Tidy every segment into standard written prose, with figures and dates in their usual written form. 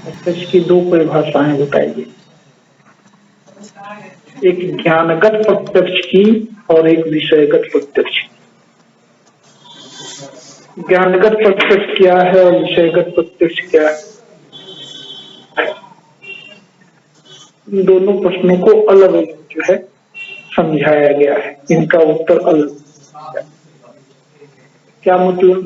प्रत्यक्ष की दो परिभाषाएं बताइए, एक ज्ञानगत प्रत्यक्ष की और एक विषयगत प्रत्यक्ष की। ज्ञानगत प्रत्यक्ष क्या है और विषयगत प्रत्यक्ष क्या है? इन दोनों प्रश्नों को अलग अलग जो है समझाया गया है, इनका उत्तर अलग। क्या मतलब?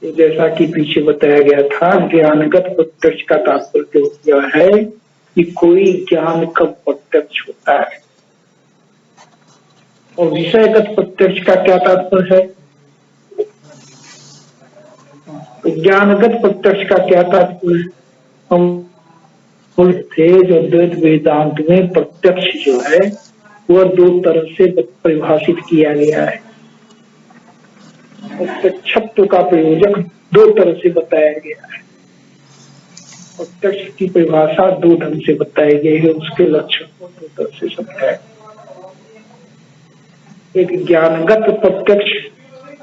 जैसा कि पीछे बताया गया था, ज्ञानगत प्रत्यक्ष का तात्पर्य यह है कि कोई ज्ञान कब प्रत्यक्ष होता है, और विषयगत प्रत्यक्ष का क्या तात्पर्य है? ज्ञानगत प्रत्यक्ष का क्या तात्पर्य है? हम थे जो अद्वैत वेदांत में प्रत्यक्ष जो है वह दो तरह से परिभाषित किया गया है। प्रत्यक्षत्व का प्रयोजन दो तरह से बताया गया है। प्रत्यक्ष की परिभाषा दो ढंग से बताई गई है, उसके लक्षण को दो तरह से समझाया। एक ज्ञानगत प्रत्यक्ष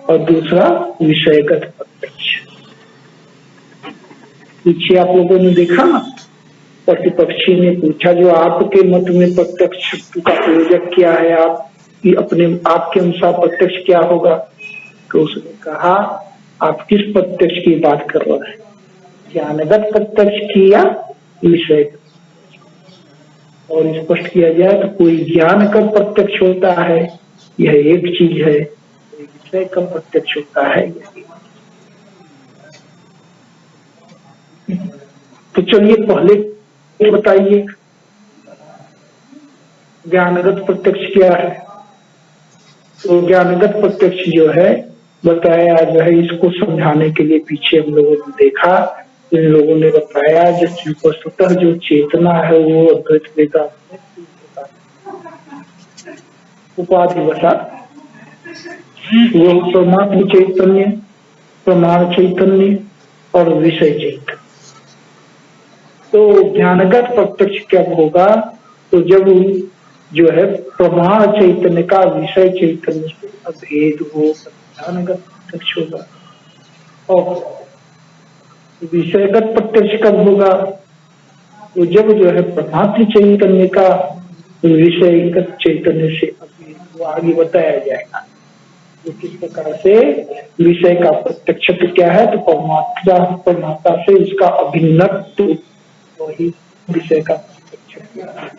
और दूसरा विषयगत प्रत्यक्ष। पीछे आप लोगों ने देखा ना, प्रतिपक्षी ने पूछा जो आपके मत में प्रत्यक्ष का प्रयोजक क्या है, आप अपने आपके अनुसार प्रत्यक्ष क्या होगा? तो उसने कहा आप किस प्रत्यक्ष की बात कर रहे हैं, ज्ञानगत प्रत्यक्ष की या विषय? और स्पष्ट किया जाए तो कोई ज्ञान का प्रत्यक्ष होता है, यह एक चीज है, कोई विषय का प्रत्यक्ष होता है। तो चलिए पहले बताइए ज्ञानगत प्रत्यक्ष क्या है। तो ज्ञानगत प्रत्यक्ष जो है बताया जो है, इसको समझाने के लिए पीछे हम लोगों ने देखा, इन लोगों ने बताया जो वस्तुतः जो चेतना है वो अद्वैत वेदांत में उपाधिवशा वो परमात्म चैतन्य, प्रमाण चैतन्य और विषय चैतन्य। तो ज्ञानगत प्रत्यक्ष कब होगा? तो जब जो है प्रमाण चैतन्य का विषय चैतन्य से अभेद हो, ज्ञानगत प्रत्यक्ष होगा। और विषयगत प्रत्यक्ष कब होगा? तो जब जो है प्रमात्र चैतन्य का विषयगत चैतन्य से अभेद, वो आगे बताया जाएगा। तो किस प्रकार से विषय का प्रत्यक्ष क्या है? तो परमात्मा से उसका अभिन्नत्व, वही विषय का प्रत्यक्ष क्या है।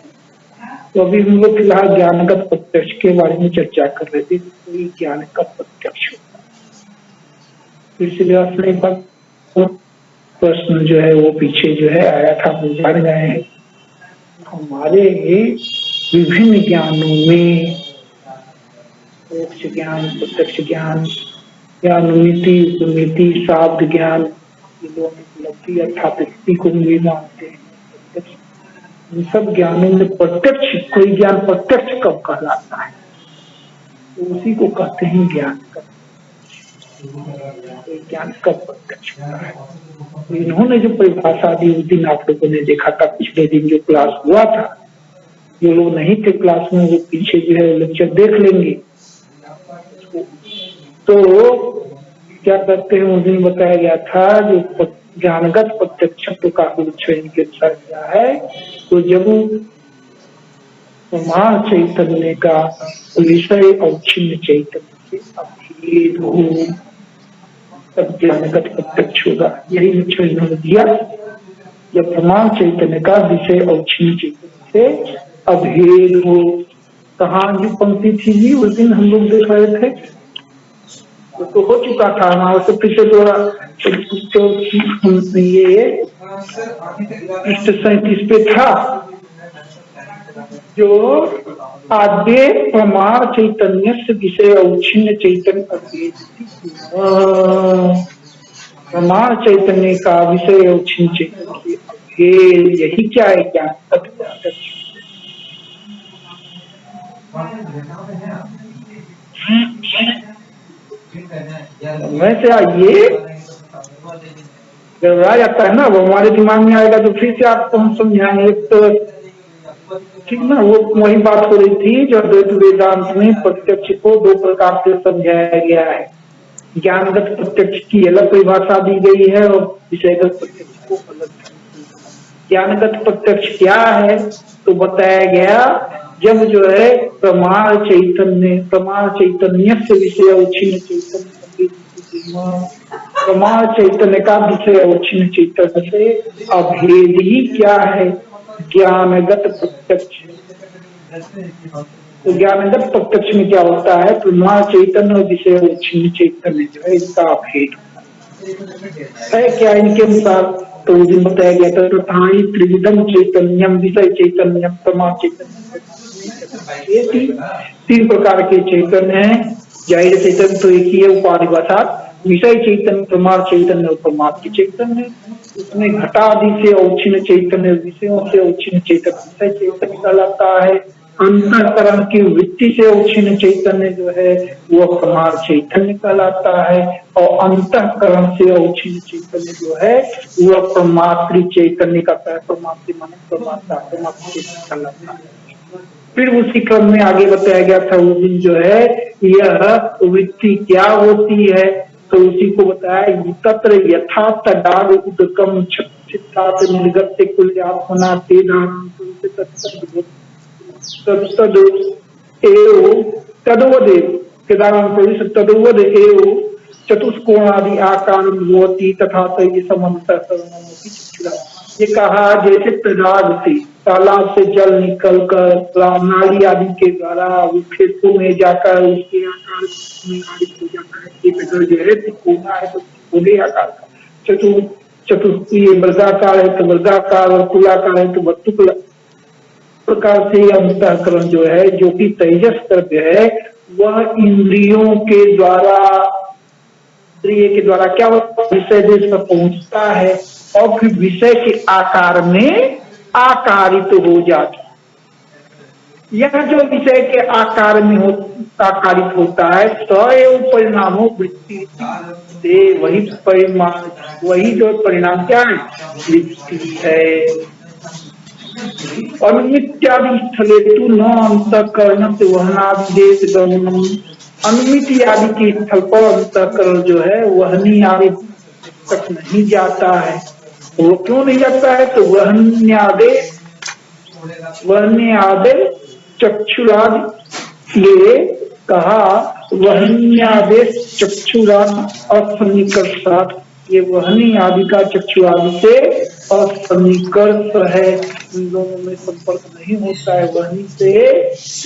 तो अभी हम लोग फिलहाल ज्ञानगत प्रत्यक्ष के बारे में चर्चा कर रहे थे। कोई ज्ञान का प्रत्यक्ष होता है, इसलिए अपने प्रश्न जो है वो पीछे जो है आया था, वो जान गए हैं। हमारे विभिन्न ज्ञानों में मोक्ष ज्ञान, प्रत्यक्ष ज्ञान, ज्ञानुमिति, उपमिति, शाब्द ज्ञान, उपलब्धि अर्थात स्थिति को भी मानते हैं। इन सब ज्ञानों में प्रत्यक्ष, कोई ज्ञान प्रत्यक्ष कब कहलाता है? तो उसी को कहते हैं ज्ञान का। कोई ज्ञान कब प्रत्यक्ष होता है? तो इन्होंने जो परिभाषा दी उस दिन आप लोगों ने देखा था, पिछले दिन जो क्लास हुआ था। जो लोग नहीं थे क्लास में वो पीछे जो है लेक्चर देख लेंगे। तो क्या करते हैं, उस दिन बताया गया था जो ज्ञानगत प्रत्यक्षत्व का विषय के अनुसार क्या है। तो जब प्रमाण चैतन्य का विषय अवच्छिन्न चैतन्य से अभेद हो तब ज्ञानगत प्रत्यक्ष होगा। यही विषय इन्होंने दिया, जब प्रमाण चैतन्य का विषय अवच्छिन्न चैतन्य से अभेद हो। कहाँ जो पंक्ति थी जी उस दिन हम लोग देख रहे थे, तो हो चुका था हमारे से पीछे द्वारा ये 37 पे था, जो आद्य प्रमाण चैतन्य से विषय अवच्छिन्न चैतन्य अभेद, प्रमाण चैतन्य का विषय अवच्छिन्न चैतन्य से अभेद, यही क्या है ज्ञान प्रत्यक्ष। वैसे ये जब आ जाता है ना, वो हमारे दिमाग में आएगा तो फिर से आपको हम समझाएंगे। तो ठीक ना, वो वही बात हो रही थी जो अद्वैत वेदांत में प्रत्यक्ष को दो प्रकार से समझाया गया है। ज्ञानगत प्रत्यक्ष की अलग परिभाषा दी गई है और विषयगत प्रत्यक्ष को ज्ञानगत प्रत्यक्ष क्या है, तो बताया गया जब जो है प्रमाण चैतन्य से विषय अवच्छिन्न चैतन्य, प्रमाण चैतन्य का विषय अवच्छिन्न चैतन्य से अभेद ही क्या है, ज्ञानगत प्रत्यक्ष। तो ज्ञानगत प्रत्यक्ष में क्या होता है, प्रमाण चैतन्य और विषय अवच्छिन्न चैतन्य जो है इसका अभेद है क्या इनके अनुसार। तो उस दिन बताया गया था तथा त्रिविधम चैतन्यम, विषय चैतन्यम प्रमाण चैतन्य, ये तीन प्रकार के चैतन्य हैं। जाहिर चैतन्य तो एक ही है उपाधिवशात, विषय चैतन्य प्रमाण चैतन्य और परमात्म चैतन्य। उसमें घटादि से अवच्छिन्न चैतन्य, विषयों से अवच्छिन्न चैतन्य विषय चैतन्य कहलाता है। अंतःकरण की वृत्ति से अवच्छिन्न चैतन्य जो है वह प्रमाण चैतन्य कहलाता है, और अंतःकरण से अवच्छिन्न चैतन्य जो है वह प्रमात्र चैतन्य कहता है। परमात्मा माने परमात्मा, परमात्मा चैतन्य कहलाता है। फिर उसी क्रम में आगे बताया गया था उस दिन जो है यह वृत्ति क्या होती है, तो उसी को बताया तत्र यथा तडाग उदकम चित्तात निर्गत्य कुल्यात्मना तदवद एव चतुष्कोणादि आकार होती तथा ये कहा जैसे तडाग से, तालाब से जल निकलकर नाली आदि के द्वारा खेतों में जाकर उसके आकार में आदित हो जाता है। एक जो है त्रिकोणा है तो त्रिकोणीय आकार का, चतुर्थी वर्गाकार है तो वर्गाकार, और कुलाकार है तो वर्तुकल प्रकार से अंतःकरण जो है, जो कि तेजस द्रव्य है, वह इंद्रियों के द्वारा क्या होता है, विषय देश पर पहुंचता है और फिर विषय के आकार में आकारित हो जाता है। यह जो विषय के आकार में आकारित होता है सएव परिणामों वृत्ति से, वही परिमाण, वही जो परिणाम क्या है, वृत्ति है। अनुमित्यादि स्थले तु न अंतःकरण से वहनादेश गमनम, अनुमिति आदि के स्थल पर अंतःकरण जो है वहनी आदि तक नहीं जाता है। वो क्यों नहीं जाता है, तो वहन्यादे चक्षुरादि, ये कहा वहन्यादेश चक्षुरादि असन्निकर्षात्, ये वहनी आदि का चक्षु आदि से असन्निकर्ष है, इन दोनों में संपर्क नहीं होता है, वहनी से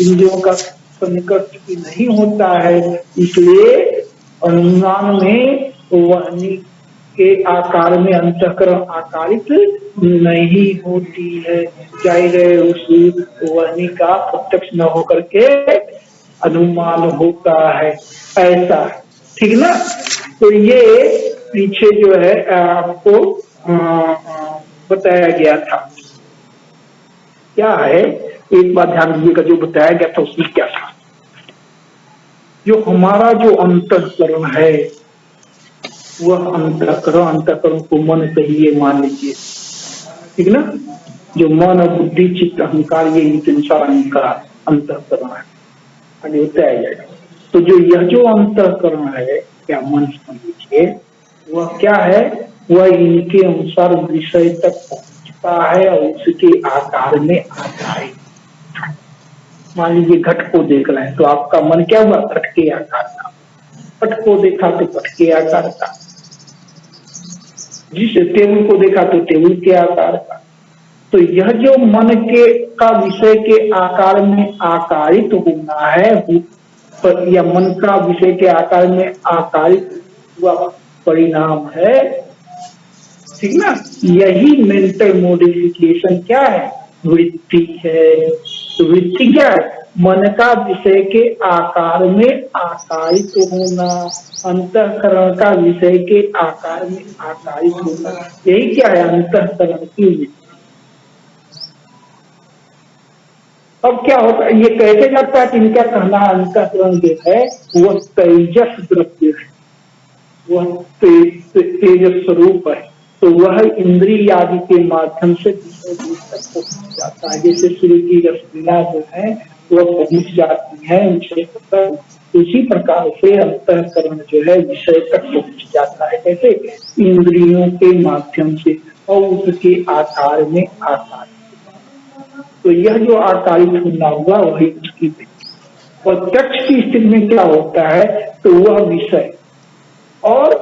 इंद्रियों का सन्निकर्ष भी नहीं होता है, इसलिए अनुमान में वहनी के आकार में अंतःकरण आकारित नहीं होती है। जाहिर है उस वहनी का प्रत्यक्ष न होकर के अनुमान होता है, ऐसा, ठीक ना। तो ये पीछे जो है आपको बताया गया था। क्या है, एक बात ध्यान दीजिएगा, जो बताया गया था उसमें क्या था, जो हमारा जो अंतःकरण है वह अंतःकरण को मन कहिए, मान लीजिए, ठीक ना। जो मन और बुद्धि चित्त अहंकार, ये इनके अनुसार अहंकार अंतःकरण है, आगे बताया जाएगा। तो जो यह जो अंतःकरण है, क्या मन समझ लीजिए, वह क्या है, वह इनके अनुसार विषय तक पहुंचता है और उसके आकार में आता है। मान लीजिए घट को देख रहे हैं तो आपका मन क्या हुआ, घट के आकार का, पट को देखा तो पट के आकार का, जिस टेबल को देखा तो टेबल के आकार का। तो यह जो मन के का विषय के आकार में आकारित होना है, या मन का विषय के आकार में आकारित हुआ परिणाम है, ठीक ना। यही मेंटल मॉडिफिकेशन क्या है, वृत्ति है। तो वृत्ति क्या है, मन का विषय के आकार में आकारित होना, अंतःकरण का विषय के आकार में आकारित होना, यही क्या है, अंतःकरण की वृत्ति। अब क्या होता है, ये कैसे जाता है, इनका कहना अंतःकरण जो है वह तेजस द्रव्य है, वह तेजस स्वरूप है। तो वह इंद्रिय आदि के माध्यम से दूसरे दूर तक पहुंच जाता है। जैसे सूर्य की रश्मियां जो है वह पहुंच जाती है विषय तक, उसी प्रकार से अंतःकरण जो है विषय तक पहुंच जाता है। कैसे? इंद्रियों के माध्यम से और उसके आकार में आकार। तो यह जो आकारित होना हुआ वही उसकी प्रत्यक्ष की स्थिति में क्या होता है? तो वह विषय और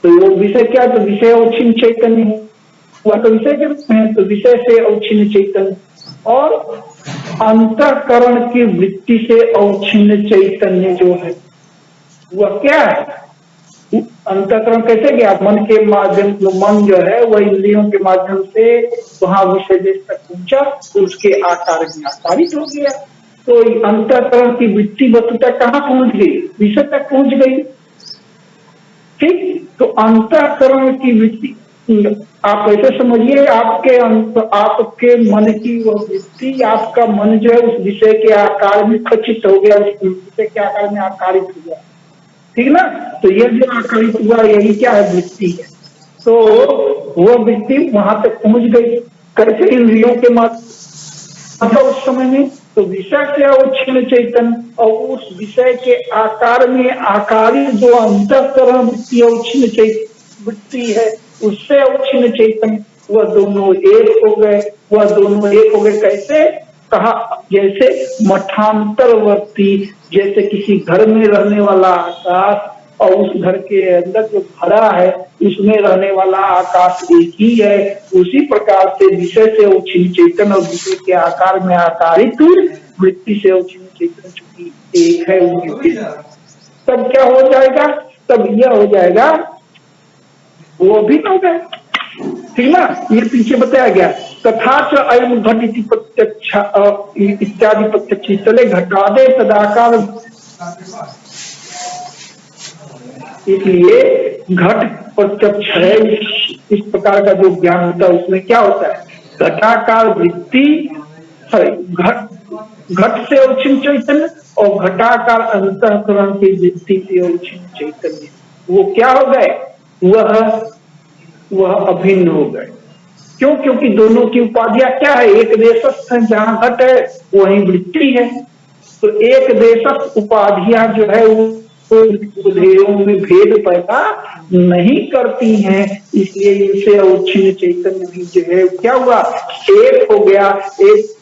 तो वो विषय क्या? तो विषय अवच्छिन्न चैतन्य हुआ तो विषय के रूप में, तो विषय से अवच्छिन्न चैतन्य और अंतःकरण की वृत्ति से अवच्छिन्न चैतन्य जो है वह क्या है? अंतःकरण कैसे गया? मन के माध्यम, मन जो है वह इंद्रियों के माध्यम से वहां विषय देश तक पहुंचा तो उसके आकार में आकारित हो गया। तो अंतःकरण की वृत्ति वस्तुता कहाँ पहुंच गई? विषय तक पहुंच गई। ठीक, तो अंतःकरण की वृत्ति आप ऐसे समझिए, आपके मन की वह वृत्ति, आपका मन जो है उस विषय के आकार में खचित हो गया, उस विषय के आकार में आकारित हो गया। ठीक ना? तो यह जो आकारित हुआ यही क्या है? वृत्ति है। तो वह वृत्ति वहां तक पहुंच गई कैसे? इंद्रियों के माध्यम उस समय में, तो विषय से अवच्छिन्न चैतन्य और उस विषय के आकार में आकारित जो अंतःकरण वृत्ति अवच्छिन्न वृत्ति है उससे अवच्छिन्न चैतन्य, वह दोनों एक हो गए। वह दोनों एक हो गए कैसे? कहा जैसे मठांतरवर्ती, जैसे किसी घर में रहने वाला आकाश और उस घर के अंदर जो भरा है उसमें रहने वाला आकाश एक ही है। उसी प्रकार से विषय से अवच्छिन्न चैतन्य और विषय के आकार में आकारित वृत्ति से अवच्छिन्न चैतन्य चूंकि एक है उनके, तब क्या हो जाएगा? तब यह हो जाएगा वो भी हो गए। ठीक ना? ये पीछे बताया गया। तथा च अयम घट इति प्रत्यक्ष इत्यादि प्रत्यक्ष चले घटादे तदाकार। इसलिए घट प्रत्यक्ष है। इस प्रकार का जो ज्ञान होता है उसमें क्या होता है? घटाकार वृत्ति, घट से अवच्छिन्न चैतन्य और घटाकार अंतःकरण की वृत्ति से अवच्छिन्न चैतन्य, वो क्या हो गए? वह अभिन्न हो गए। क्यों? क्योंकि दोनों की उपाधियां क्या है? एक देशस्थ है, जहां घट है वहीं वृत्ति है। तो एक देशस्थ उपाधियां जो है वो में भेद पैदा नहीं करती हैं, इसलिए इनसे अवच्छिन्न चैतन्य भी जो है क्या हुआ? एक हो गया। एक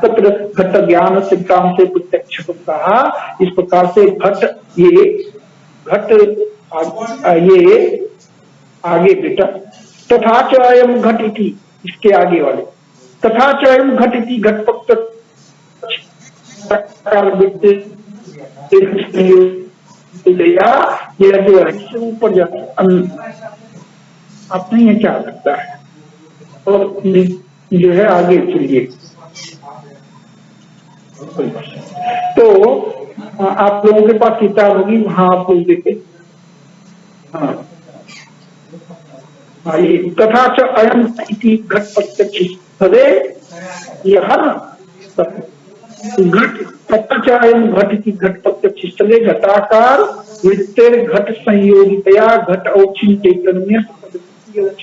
तत्र घट ज्ञान सिद्धांत से प्रत्यक्ष कहा। इस प्रकार से घट ये आगे बेटा तथा च अयम घट इति, इसके आगे वाले तथा च अयम घट इति घट यह जो है इससे ऊपर जाता आप नहीं है क्या लगता है? और जो है आगे चलिए। तो आप लोगों के पास किताब होगी, वहां आप लोग देखे। हाँ, तथा च अयम इति घट प्रत्यक्ष तदे यह घट तथा च अयम घट इति घट प्रत्यक्ष तदे घटाकार वृत्तेर घट संयोगितया घट औच्छिन्न चैतन्य घट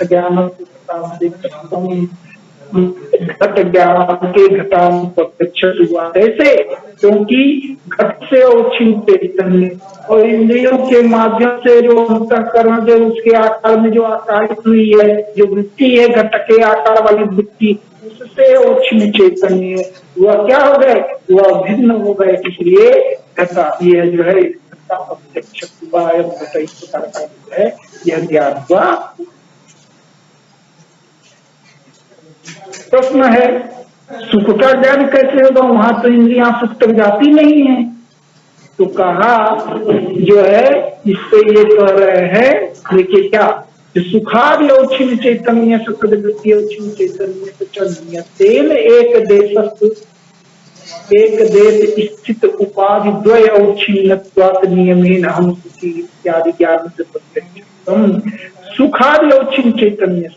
ज्ञान घट ज्ञान के घटान प्रत्यक्ष हुआ। कैसे? क्योंकि घट से अवच्छिन्न चैतन्य और इंद्रियों के माध्यम से जो अंतःकरण जो उसके आकार में जो आकारित हुई है, जो वृत्ति है घट के आकार वाली वृत्ति, उससे अवच्छिन्न चैतन्य वह क्या हो गए? वह भिन्न हो गए। इसलिए घटा ये जो है घटा प्रत्यक्ष हुआ है, घट इस प्रकार का जो है यह ज्ञान हुआ। प्रश्न है सुख का ज्ञान कैसे होगा? वहां तो इंद्रियां सुख तक जाती नहीं है। तो कहा जो है इससे ये कह रहे हैं, देखिए क्या सुखादि अवच्छिन्न चैतन्य सुखवृत्ति अवच्छिन्न चैतन्य तेल एक देश स्थित उपाधि द्वय अवच्छिन्नत्वात् नियमेन हम सुखी इत्यादि ज्ञान से प्रत्यक्ष सुखादि अवच्छिन्न चैतन्य,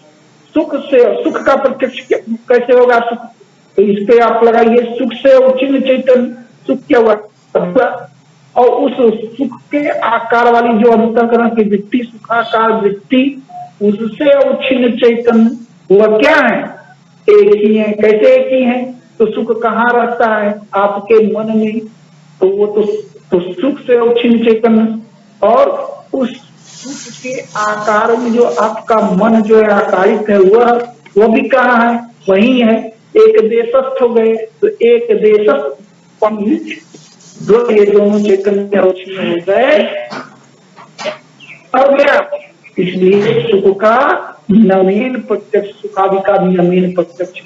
सुख से सुख का प्रत्यक्ष कैसे होगा? सुख, तो इस पे आप लगाइए सुख से अवच्छिन्न चैतन्य। सुख क्या हुआ? और उस सुख के आकार वाली जो अंतःकरण की वृत्ति, सुखाकार वृत्ति, उससे अवच्छिन्न चैतन्य वह क्या है? एक ही है। कैसे एक ही है? तो सुख कहाँ रहता है? आपके मन में। तो वो तो सुख से अवच्छिन्न चैतन्य। और उस सुख के आकार में जो आपका मन जो है आकारित है, वह भी कहाँ है? वही है। एक देशस्थ हो गए तो एक देशस्थ जो ये दोनों चैतन्य अवच्छिन्न हो गए हो गया। इसलिए सुख का नवीन प्रत्यक्ष, सुखादि का नवीन प्रत्यक्ष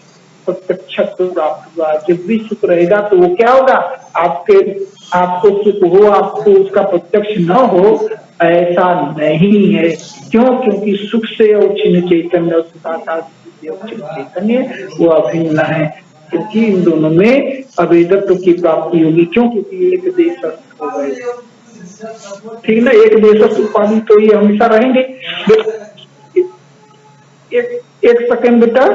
प्राप्त हुआ। जब भी सुख रहेगा तो वो क्या होगा? आपको सुख हो, आपको उसका प्रत्यक्ष न हो, ऐसा नहीं है। क्यों? क्योंकि सुख से अवच्छिन्न चैतन्य और सुखाकार चैतन्य वो अभिन्न है। क्योंकि इन दोनों में अभेदत्व की प्राप्ति होगी। क्यों? क्योंकि एक देश हो गए। ठीक ना? एक देश उपाधि तो ये हमेशा रहेंगे। एक सेकंड बेटा।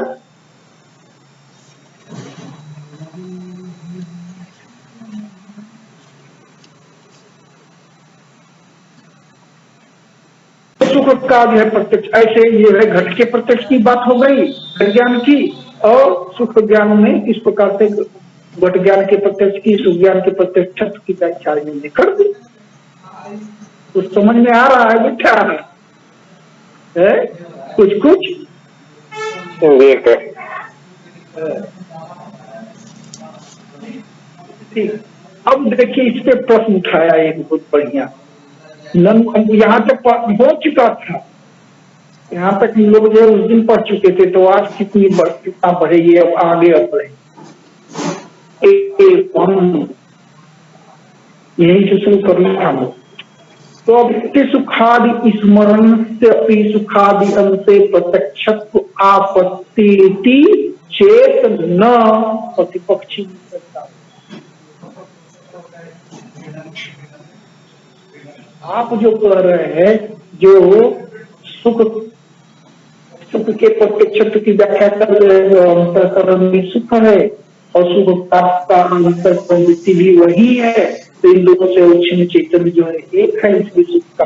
सुख का जो है प्रत्यक्ष, ऐसे ये है घट के प्रत्यक्ष की बात हो गई, घट ज्ञान की। और सुख ज्ञान में इस प्रकार से घट ज्ञान के प्रत्यक्ष की, सुख ज्ञान के प्रत्यक्ष की व्याख्या हमने कर दी। कुछ समझ में आ रहा है बेटा? है कुछ कुछ? ठीक। अब देखिए इस पे प्रश्न उठाया एक बहुत बढ़िया। यहाँ तक हो चुका था, यहाँ तक हम लोग जो उस दिन पढ़ चुके थे, तो आज कितना बढ़ेगी? अब आगे अब बढ़े यही से शुरू करना हम। तो अब सुखादि स्मरण से अपनी सुखादि अंते प्रत्यक्षत्व आपत्ति चेत न प्रतिपक्षी। आप जो कह रहे हैं, जो सुख के प्रत्यक्षत्व की व्याख्या कर रहे हैं, जो अंतःकरण में सुख है और सुख का अंतर प्रवृत्ति भी वही है, तो इन दोनों से अवच्छिन्न चैतन्य जो है एक है, इसलिए सुख का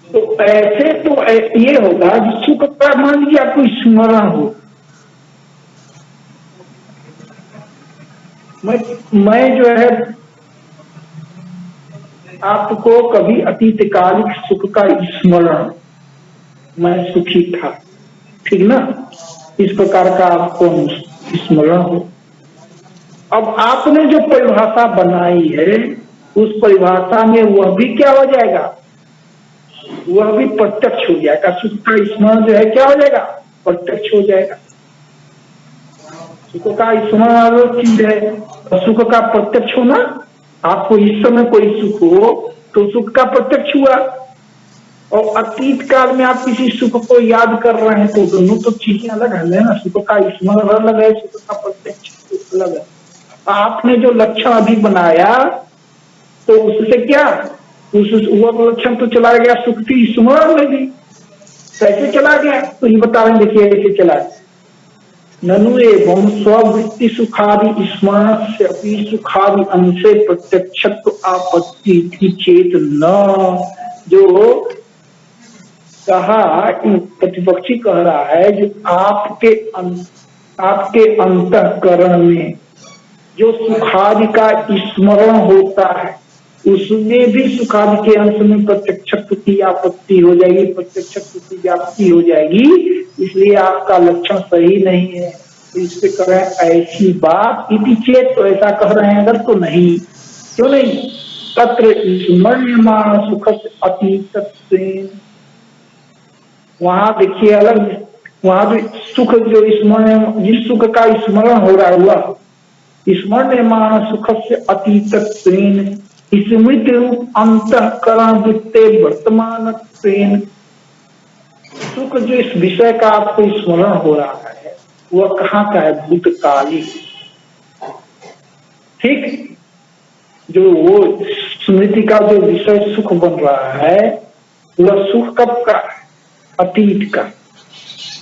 तो ऐसे तो ये होगा सुख का मान लीजिए आपको स्मरण हो। मैं जो है आपको कभी अतीत कालिक सुख का स्मरण, मैं सुखी था, ठीक ना, इस प्रकार का आपको स्मरण हो। अब आपने जो परिभाषा बनाई है, उस परिभाषा में वह भी क्या हो जाएगा? वह भी प्रत्यक्ष हो जाएगा। सुख का स्मरण जो है क्या हो जाएगा? प्रत्यक्ष हो जाएगा। सुख का स्मरण अलग चीज है, सुख का प्रत्यक्ष होना। आपको इस समय कोई सुख हो तो सुख का प्रत्यक्ष हुआ, और अतीत काल में आप किसी सुख को याद कर रहे हैं, तो दोनों तो चीजें अलग है ना। सुख का स्मरण अलग है, सुख का प्रत्यक्ष अलग है। आपने जो लक्षण अभी बनाया, तो उससे क्या वो लक्षण तो चला गया सुख की स्मरण में भी। कैसे चला गया? तो ये बता रहे, देखिए ऐसे चला गया। ननु एवं स्ववृत्ति सुखादि स्मरण से अपनी सुखादि अंशे प्रत्यक्षत्व आपत्ति चेत न। जो कहा प्रतिपक्षी कह रहा है, जो आपके अंतःकरण में जो सुखादि का स्मरण होता है, उसमें भी सुखादि के अंश में प्रत्यक्षत्व की आपत्ति हो जाएगी, प्रत्यक्षत्व की व्याप्ति हो जाएगी। इसलिए आपका लक्षण सही नहीं है। तो इस पे कह रहे हैं ऐसी बात इति चेत, तो ऐसा कह रहे हैं अगर, तो नहीं। क्यों नहीं? तत्र स्मर्यमाण सुख अतीत, वहां देखिए अलग, वहां जो सुख जो स्मरण, जिस सुख का स्मरण हो रहा हुआ, स्मर्यमाण सुख से अतीत स्मृति रूप अंतःकरण वृत्ते वर्तमान सुख जो इस विषय का आपको स्मरण हो रहा है, वह कहाँ का है? भूतकालिक। ठीक, जो वो स्मृति का जो विषय सुख बन रहा है, वह सुख कब का? अतीत का।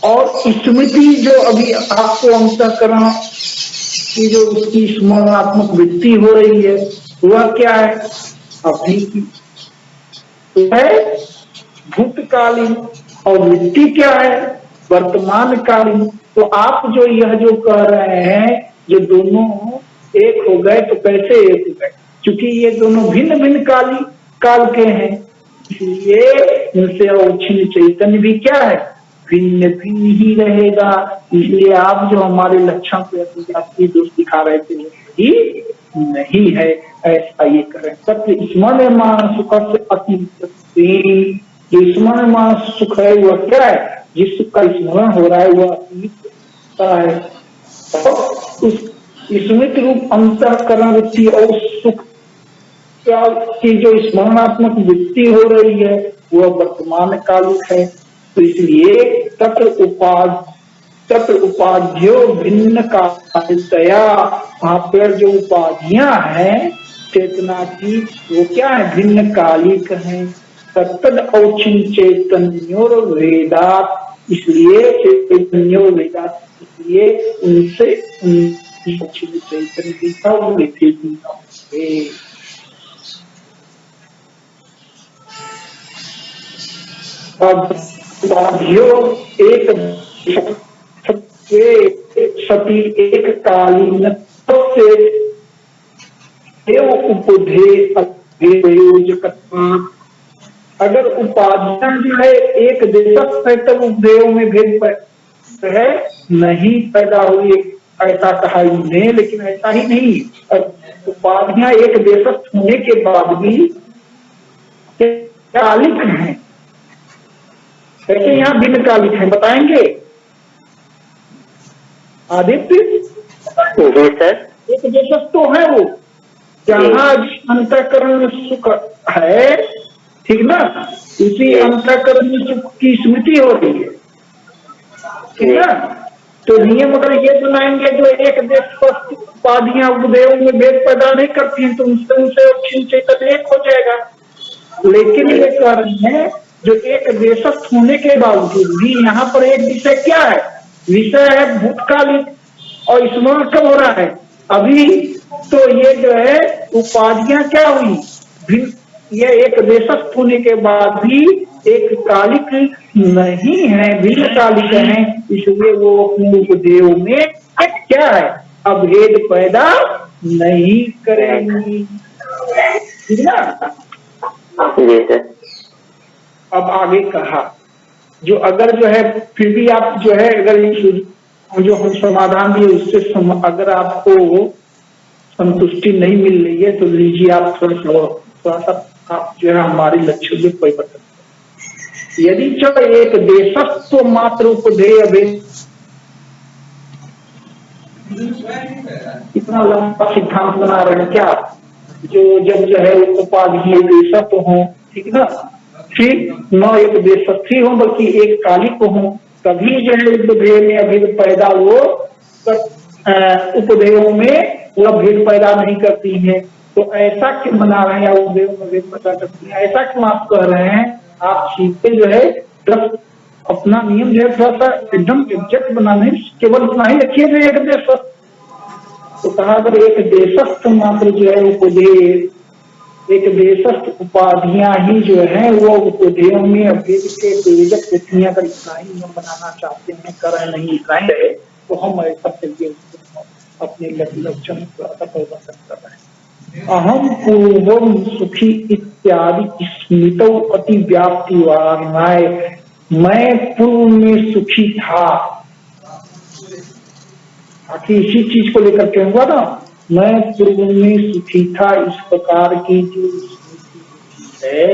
और स्मृति जो अभी आपको अंतःकरण कि जो उसकी स्मरणात्मक वृत्ति हो रही है वह क्या है? अभी की है भूतकालीन, और वृत्ति क्या है? वर्तमान कालीन। तो आप जो यह जो कह रहे हैं जो दोनों एक हो गए, तो कैसे एक हो गए? क्योंकि ये दोनों भिन्न भिन्न काल के हैं, इसलिए इनसे अवच्छिन्न चैतन्य भी क्या है? भिन्न भिन्न ही रहेगा। इसलिए आप जो हमारे लक्षण पे आपकी दोष दिखा रहे थे वो सही नहीं है, ऐसा ये करें। सत्य स्मरण सुख से अतीत, जो स्मरण सुख है वह क्या है? जिस सुख का स्मरण हो रहा है वह अतीत का है। तो उस स्मृति रूप अंतःकरण वृत्ति और सुख की जो स्मरणात्मक वृत्ति हो रही है वह वर्तमान कालिक है। तो इसलिए तत्र उपाध्यो भिन्न कालतया, वहां पर जो उपाधियां हैं चेतना की वो क्या है? भिन्न कालिक है। तत्तद औचिन चैतन्योर वेदात, इसलिए चैतन्योर वेदात, इसलिए उनसे औचिन चैतन्य की एक सती एक कालीन से अगर उपाधियां जो है एक देशस्थ है तब उपदेयों में भेद है नहीं पैदा हुई, ऐसा कहा इन्हें, लेकिन ऐसा ही नहीं। उपाधियां एक देशस्थ होने के बाद भी कालिक हैं। कैसे यहाँ भिन्न कालिक है बताएंगे आदित्य? एक देशस्थ तो है वो, जहाँ अंतःकरण में सुख है, ठीक ना, उसी अंतःकरण में सुख की स्मृति हो रही है, ठीक ना। तो नियम अगर ये बनाएंगे जो एक देश उपाधियां उपदेयों में भेद पैदा नहीं करती हैं तो उनसे चैतन्य एक हो जाएगा। लेकिन ये कह रहे हैं जो एक देशस्थ होने के बावजूद भी यहाँ पर एक विषय क्या है? विषय है भूतकालिक, और स्मरण कब हो रहा है? अभी। तो ये जो है उपाधियां क्या हुई? ये एक देशस्थ होने के बाद भी एक कालिक नहीं है, भिन्न कालिक है, इसलिए वो अपने उपदेयों में क्या है? अभेद पैदा नहीं करेंगी, ठीक ना। अब आगे कहा जो अगर जो है फिर भी आप जो है अगर जो हम समाधान दिए उससे अगर आपको संतुष्टि नहीं मिल रही है तो लीजिए आप थोड़ा सा आप जो है हमारे लक्ष्य में परिवर्तन। यदि च एक देशस्थ मात्र उपधेय, इतना लंबा सिद्धांत बना रहे हैं क्या? जो जब जो है उपाधि देशस्थ हो, ठीक ना, ठीक न एक देशस्थी हो बल्कि एक कालिक हो, तभी जो है उपधेय में अभेद पैदा वो उपधेयों में वह भेद पैदा नहीं करती है। तो ऐसा क्यों बना रहे हैं? उपधेयों में भेद पैदा करती है, ऐसा क्यों आप कह रहे हैं? आप सीधे जो है अपना नियम जो है थोड़ा सा एकदम एग्जैक्ट बनाने, केवल उतना ही रखिए जो एक देशस्थ। तो कहा अगर एक देशस्थ मात्र जो है उपधेय, एक देशस्थ उपाधियां ही जो है वो उपधेयों में अभेद के प्रयोजक व्यक्तियां अगर इतना ही नियम बनाना चाहते हैं, कर नहीं इतना ही, तो हम ऐसा चलिए अपने लक्षण का परिवर्तन कर रहे हैं। अहम पूर्वम सुखी इत्यादि स्मृतौ अति व्याप्ति वारणाय, मैं पूर्व में सुखी था, आखिर इसी चीज को लेकर के हुआ ना, मैं पूर्व में सुखी था, इस प्रकार की जो स्मृति है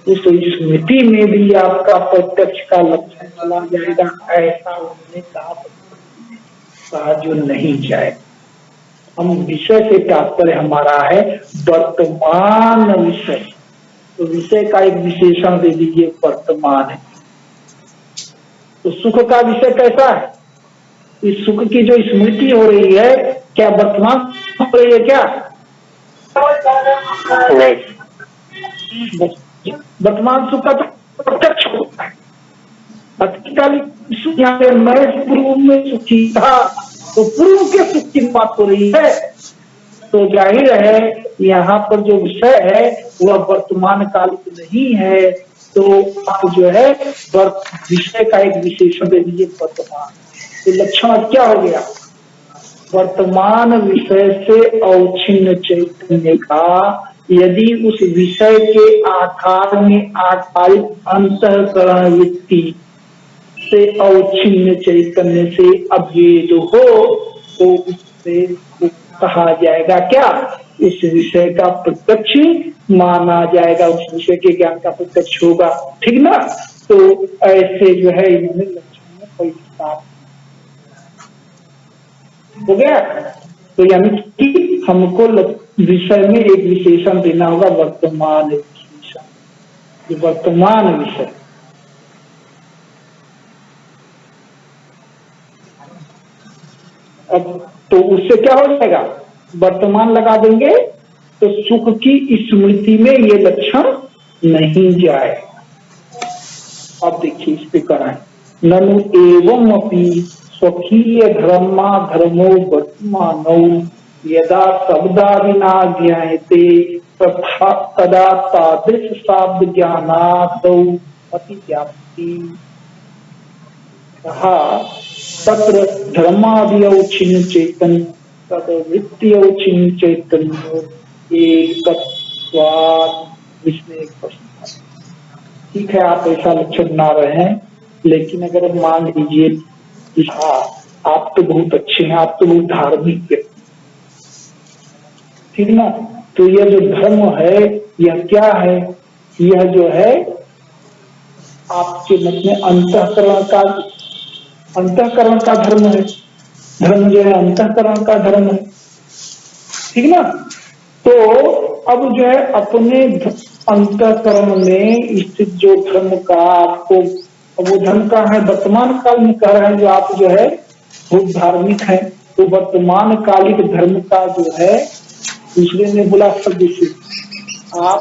उस स्मृति में भी आपका प्रत्यक्ष का लक्षण चला जाएगा, ऐसा उन्होंने कहा जो नहीं जाए। हम विषय से तात्पर्य हमारा है वर्तमान विषय, तो विषय का एक विशेषण दे दीजिए, वर्तमान है। तो सुख का विषय कैसा है? इस सुख की जो स्मृति हो रही है क्या वर्तमान हो रही है क्या? वर्तमान सुख का तो प्रत्यक्ष होता है। अतीतकालिक मैं पूर्व में सुखी था, तो पूर्व के सुख की बात हो रही है। तो जाहिर है यहाँ पर जो विषय है वह वर्तमान कालिक नहीं है। तो आप जो है विषय का एक विशेषण दे दीजिए वर्तमान। तो लक्षण क्या हो गया? वर्तमान विषय से अवच्छिन्न चैतन्य का यदि उस विषय के आकार में आकारित अंतःकरण वृत्ति से अवच्छिन्न चैतन्य से अभेद हो तो उससे कहा जाएगा क्या? इस विषय का प्रत्यक्ष माना जाएगा, उस विषय के ज्ञान का प्रत्यक्ष होगा। ठीक ना? तो ऐसे जो है इन्होंने लक्षण में कोई विस्तार हो गया। तो यानी कि हमको विषय में एक विशेषण देना होगा, वर्तमान विशेषण, वर्तमान विषय। अब तो उससे क्या हो जाएगा? वर्तमान लगा देंगे तो सुख की स्मृति में ये लक्षण नहीं जाए। अब देखिए इस पे कराएं, ननु एवं अपि स्वकीय धर्मा धर्मो वर्तमानौ यदा शब्दादिना ज्ञायते तदा तादृश शब्द ज्ञानादौ अतिव्याप्ति। कहा तत्र धर्मादियौचिन चैतन्य तद वृत्तियौचिन चैतन्य एकत्वात्। इसमें एक प्रश्न था। ठीक है, आप ऐसा लक्षण बना रहे हैं, लेकिन अगर मान लीजिए हाँ आप तो बहुत अच्छे हैं, आप तो बहुत धार्मिक व्यक्ति, ठीक ना? तो यह जो धर्म है यह क्या है? यह जो है आपके मत में अंतःकरण का धर्म है। धर्म जो है अंतःकरण का धर्म है, ठीक ना? तो अब जो है अपने अंतःकरण में स्थित जो धर्म का आपको, वो धर्म का है वर्तमान काल में कह रहे हैं जो आप जो है बहुत धार्मिक है, तो वर्तमान कालिक धर्म का जो है दूसरे ने बोला शब्द से आप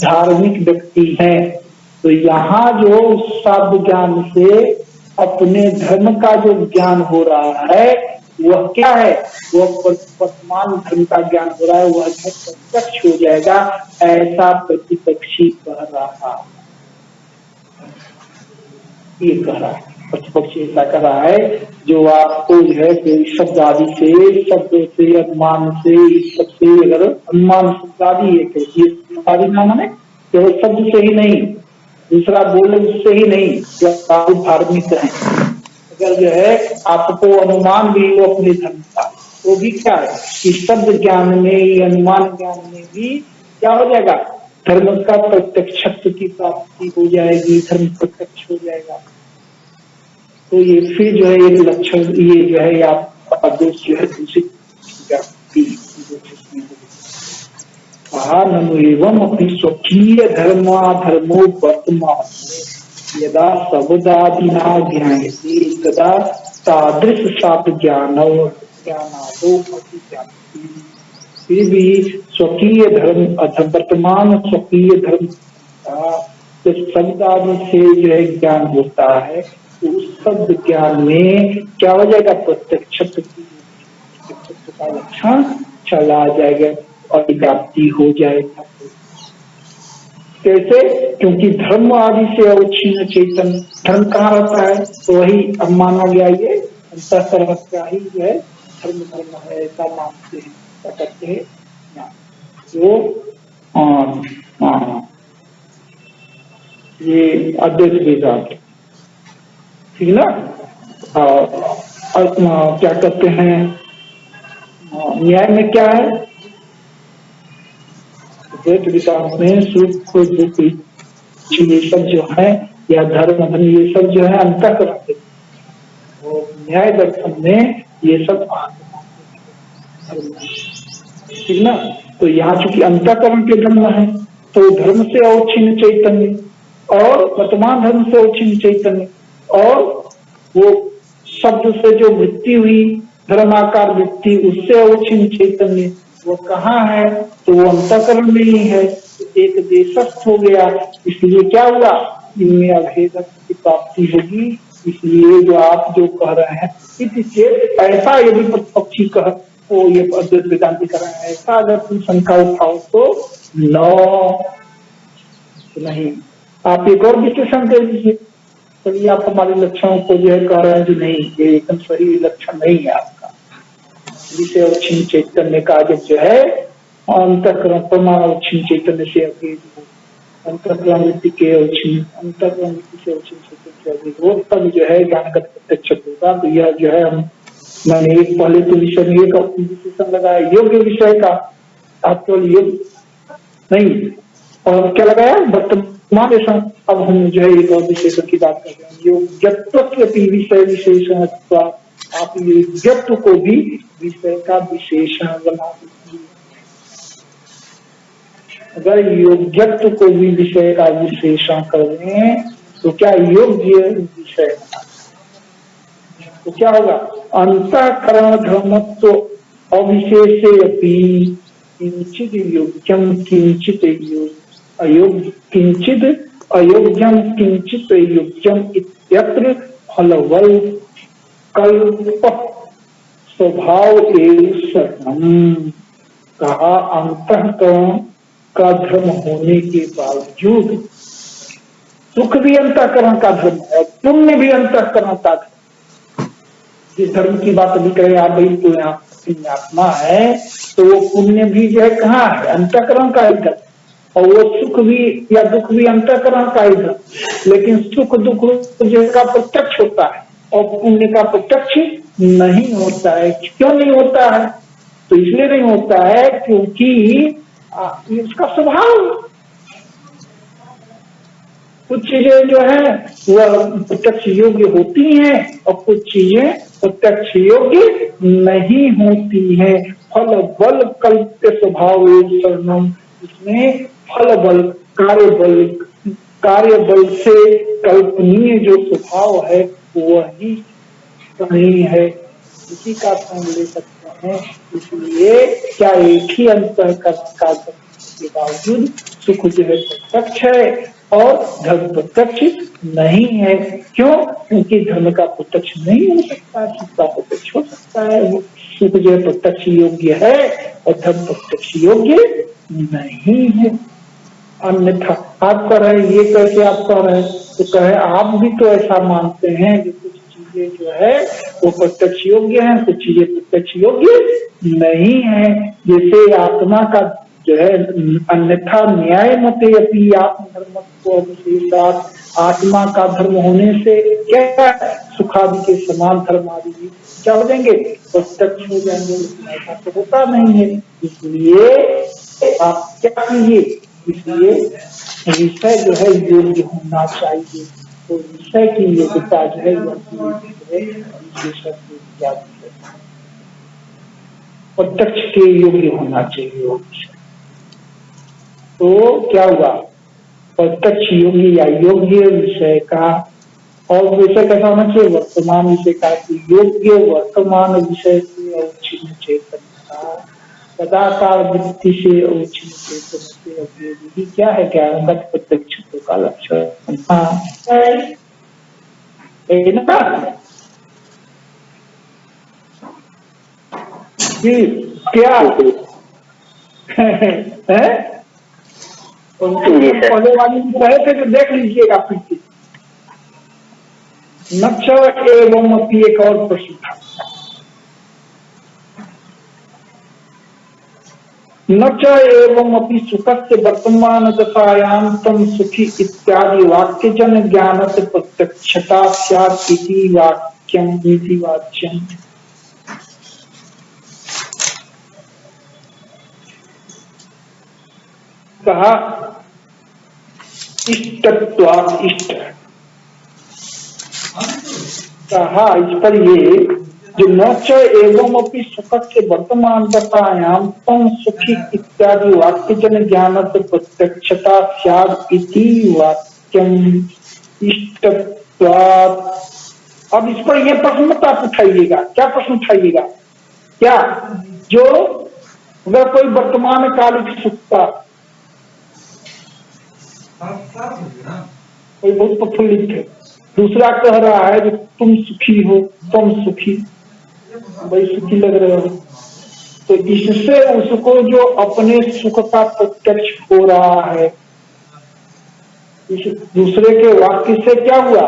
धार्मिक व्यक्ति हैं। तो यहाँ जो शब्द ज्ञान से अपने धर्म का जो ज्ञान हो रहा है वह क्या है? वह वर्तमान धर्म का ज्ञान हो रहा है, वह प्रत्यक्ष हो जाएगा, ऐसा प्रतिपक्षी कह रहा है। ये कह रहा है प्रतिपक्षी, ऐसा कह रहा है जो आपको जो है कोई शब्द आदि से, शब्द से, अनुमान से, सबसे अगर अनुमान शब्द आदि है माने केवल शब्द से ही नहीं, दूसरा बोलने से ही नहीं, आप धार्मिक है, अगर जो है आपको अनुमान भी हो अपने धर्म का, तो भी क्या है कि शब्द ज्ञान में, अनुमान ज्ञान में भी क्या हो जाएगा? धर्म का प्रत्यक्षत्व की प्राप्ति हो जाएगी, धर्म प्रत्यक्ष हो जाएगा। तो ये फिर जो है एक लक्षण, ये जो है आपका दोष जो है दूषित ननु एवं अपनी स्वकीय धर्मा धर्मो वर्तमान यदा शब्दादिना ज्ञायते तदा तादृश शब्द ज्ञानो ज्ञानादो अतिव्याप्ति। फिर भी स्वकीय धर्म वर्तमान स्वकीय धर्म का शब्द आदि से जो है ज्ञान होता है, तो उस शब्द ज्ञान में क्या हो जाएगा? प्रत्यक्ष का लक्षण चला जाएगा और व्याप्ति हो जाएगा। कैसे? क्योंकि धर्म आदि से अवच्छिन्न चेतन, धर्म कहाँ रहता है? तो वही अब माना गया ये अंतःकरण का ही जो है धर्म है, ऐसा मानते हैं, क्या कहते हैं जो ये अद्वैत वेदांत, ठीक ना? क्या कहते हैं न्याय में क्या है? अद्वैत वेदांत में सुख दुख ये सब जो है या धर्म धर्म ये सब जो है अंतःकरण के, और न्याय दर्शन में ये सब ठीक ना? तो यहाँ चूंकि अंतःकरण के धर्म है तो धर्म से अवच्छिन्न चैतन्य और वर्तमान धर्म से अवच्छिन्न चैतन्य और वो शब्द से जो वृत्ति हुई धर्माकार वृत्ति, उससे अवच्छिन्न चैतन्य वो कहाँ है? तो वो अंतःकरण में ही है, तो एक देशस्थ हो गया। इसलिए क्या हुआ? इनमें अभेद की प्राप्ति होगी इसलिए जो आप जो कह रहे हैं इति चेत, ऐसा यदि पक्षी कह वो ये अद्वैत वेदांति कर रहे हैं, ऐसा अगर तुम शंका उठाओ तो नो, नहीं। आप एक और विश्लेषण दे दीजिए, चलिए आप हमारे लक्षणों को जो है कह रहे हैं कि नहीं ये एकदम सही लक्षण नहीं है आपका। विषय अवच्छिन्न चैतन्य का जब जो है अंतःकरण प्रमाण अवच्छिन्न चैतन्य से अभी अंतःकरण वृत्ति के अवच्छिन्न अंतःकरण वृत्ति से अवच्छिन्न चैतन्य से अभी वो तब जो है ज्ञानगत प्रत्यक्ष होगा। तो यह जो है हम मैंने एक पहले तो विषय में एक विशेषण लगाया योग्य विषय का, आप केवल योग नहीं और क्या लगाया वर्तमान विशेषण। अब हम जो है एक और विशेषण की बात कर रहे हैं, योग्यत्व विषय विशेषण, आप योग्यत्व को भी विषय का विशेषण बना दीजिए। अगर योग्यत्व को भी विषय का विशेषण करें तो क्या योग्य विषय तो क्या होगा, अंतःकरण धर्मत्व अविशेषे अपि किंचित योग्यम किंचित अयोग्य किंचित अयोग्यम किंचित योग्यम इत्यत्र फलवल कल्प स्वभाव एवं शरणम। कहा अंतःकरण का धर्म होने के बावजूद सुख भी अंतःकरण का धर्म है, पुण्य भी अंतःकरण का धर्म। जिस धर्म की बात अभी करें आप भाई, तो यहाँ आत्मा है तो वो पुण्य भी जो है कहाँ है, अंतःकरण का ही धर्म, और वो सुख भी या दुख भी अंतःकरण का ही धर्म। लेकिन सुख दुख जो का प्रत्यक्ष होता है और पुण्य का प्रत्यक्ष नहीं होता है। क्यों नहीं होता है? तो इसलिए नहीं होता है क्योंकि इसका स्वभाव, कुछ चीजें जो है वह प्रत्यक्ष योग्य होती हैं और कुछ चीजें प्रत्यक्ष योग्य नहीं होती हैं। फल बल कल्प्य स्वभाव शरणम, इसमें फल बल कार्य बल से कल्पनीय जो स्वभाव है वही सही है, इसी का हम ले सकते हैं। इसलिए क्या एक ही अंतःकरण का के बावजूद सुख जो है प्रत्यक्ष है और धर्म प्रत्यक्ष नहीं है। क्यों? क्योंकि धर्म का प्रत्यक्ष नहीं हो सकता, सुख का प्रत्यक्ष हो सकता है। सुख जो है प्रत्यक्ष योग्य है और धर्म प्रत्यक्ष योग्य नहीं है। अन्यथा आप कह रहे हैं ये कैसे आप कह रहे हैं, तो कहे आप भी तो ऐसा मानते हैं कि कुछ चीजें जो है वो प्रत्यक्ष योग्य है, कुछ चीजें प्रत्यक्ष योग्य नहीं है। जैसे आत्मा का जो है अन्यथा न्याय मते अपनी आत्मधर्म आत्मा का धर्म होने से क्या सुखादि के समान धर्म आदि क्या हो जाएंगे, प्रत्यक्ष हो जाएंगे। ऐसा तो होता नहीं है। इसलिए आप क्या कीजिए, इसलिए विषय जो है योग्य होना चाहिए। तो विषय की योग्यता जो है प्रत्यक्ष के योग्य होना चाहिए वो विषय। तो क्या हुआ, प्रत्यक्ष योग्य या योग्य विषय का, और विषय कैसा होना चाहिए, वर्तमान विषय का। योग्य वर्तमान विषय से अवच्छिन्न चैतन्य का, सदाकाल वृत्ति से अवच्छिन्न चैतन्य से अवयोगी क्या है, ज्ञानगत प्रत्यक्ष का लक्षण। क्या है पहले वाली रहे थे तो देख लीजिएगा फिर। नक्ष एवं अपनी एक और प्रश्न था, नच एवं अपनी सुखस्य वर्तमान दशायां तम सुखी इत्यादि वाक्य जन ज्ञान से प्रत्यक्षता स्यात् इति वाक्यम इति वाच्यम। कहा इष्टत्वात् इष्ट, कहा इस पर ये जो नच एवं अपनी सुखस्य वर्तमान दशायां तम सुखी इत्यादि वाक्य जन ज्ञान से प्रत्यक्षता स्यात् इति वाक्यम इष्टत्वात्। अब इस पर यह प्रश्न मत आप उठाइएगा। क्या प्रश्न उठाइएगा, क्या जो अगर कोई वर्तमान कालिक सुख का कोई बहुत प्रफुल्लित है दूसरा कह रहा है कि तुम सुखी हो, तुम सुखी, भाई सुखी लग रहे हो। तो इससे उसको जो अपने सुख का प्रत्यक्ष हो रहा है, इस दूसरे के वाक्य से क्या हुआ,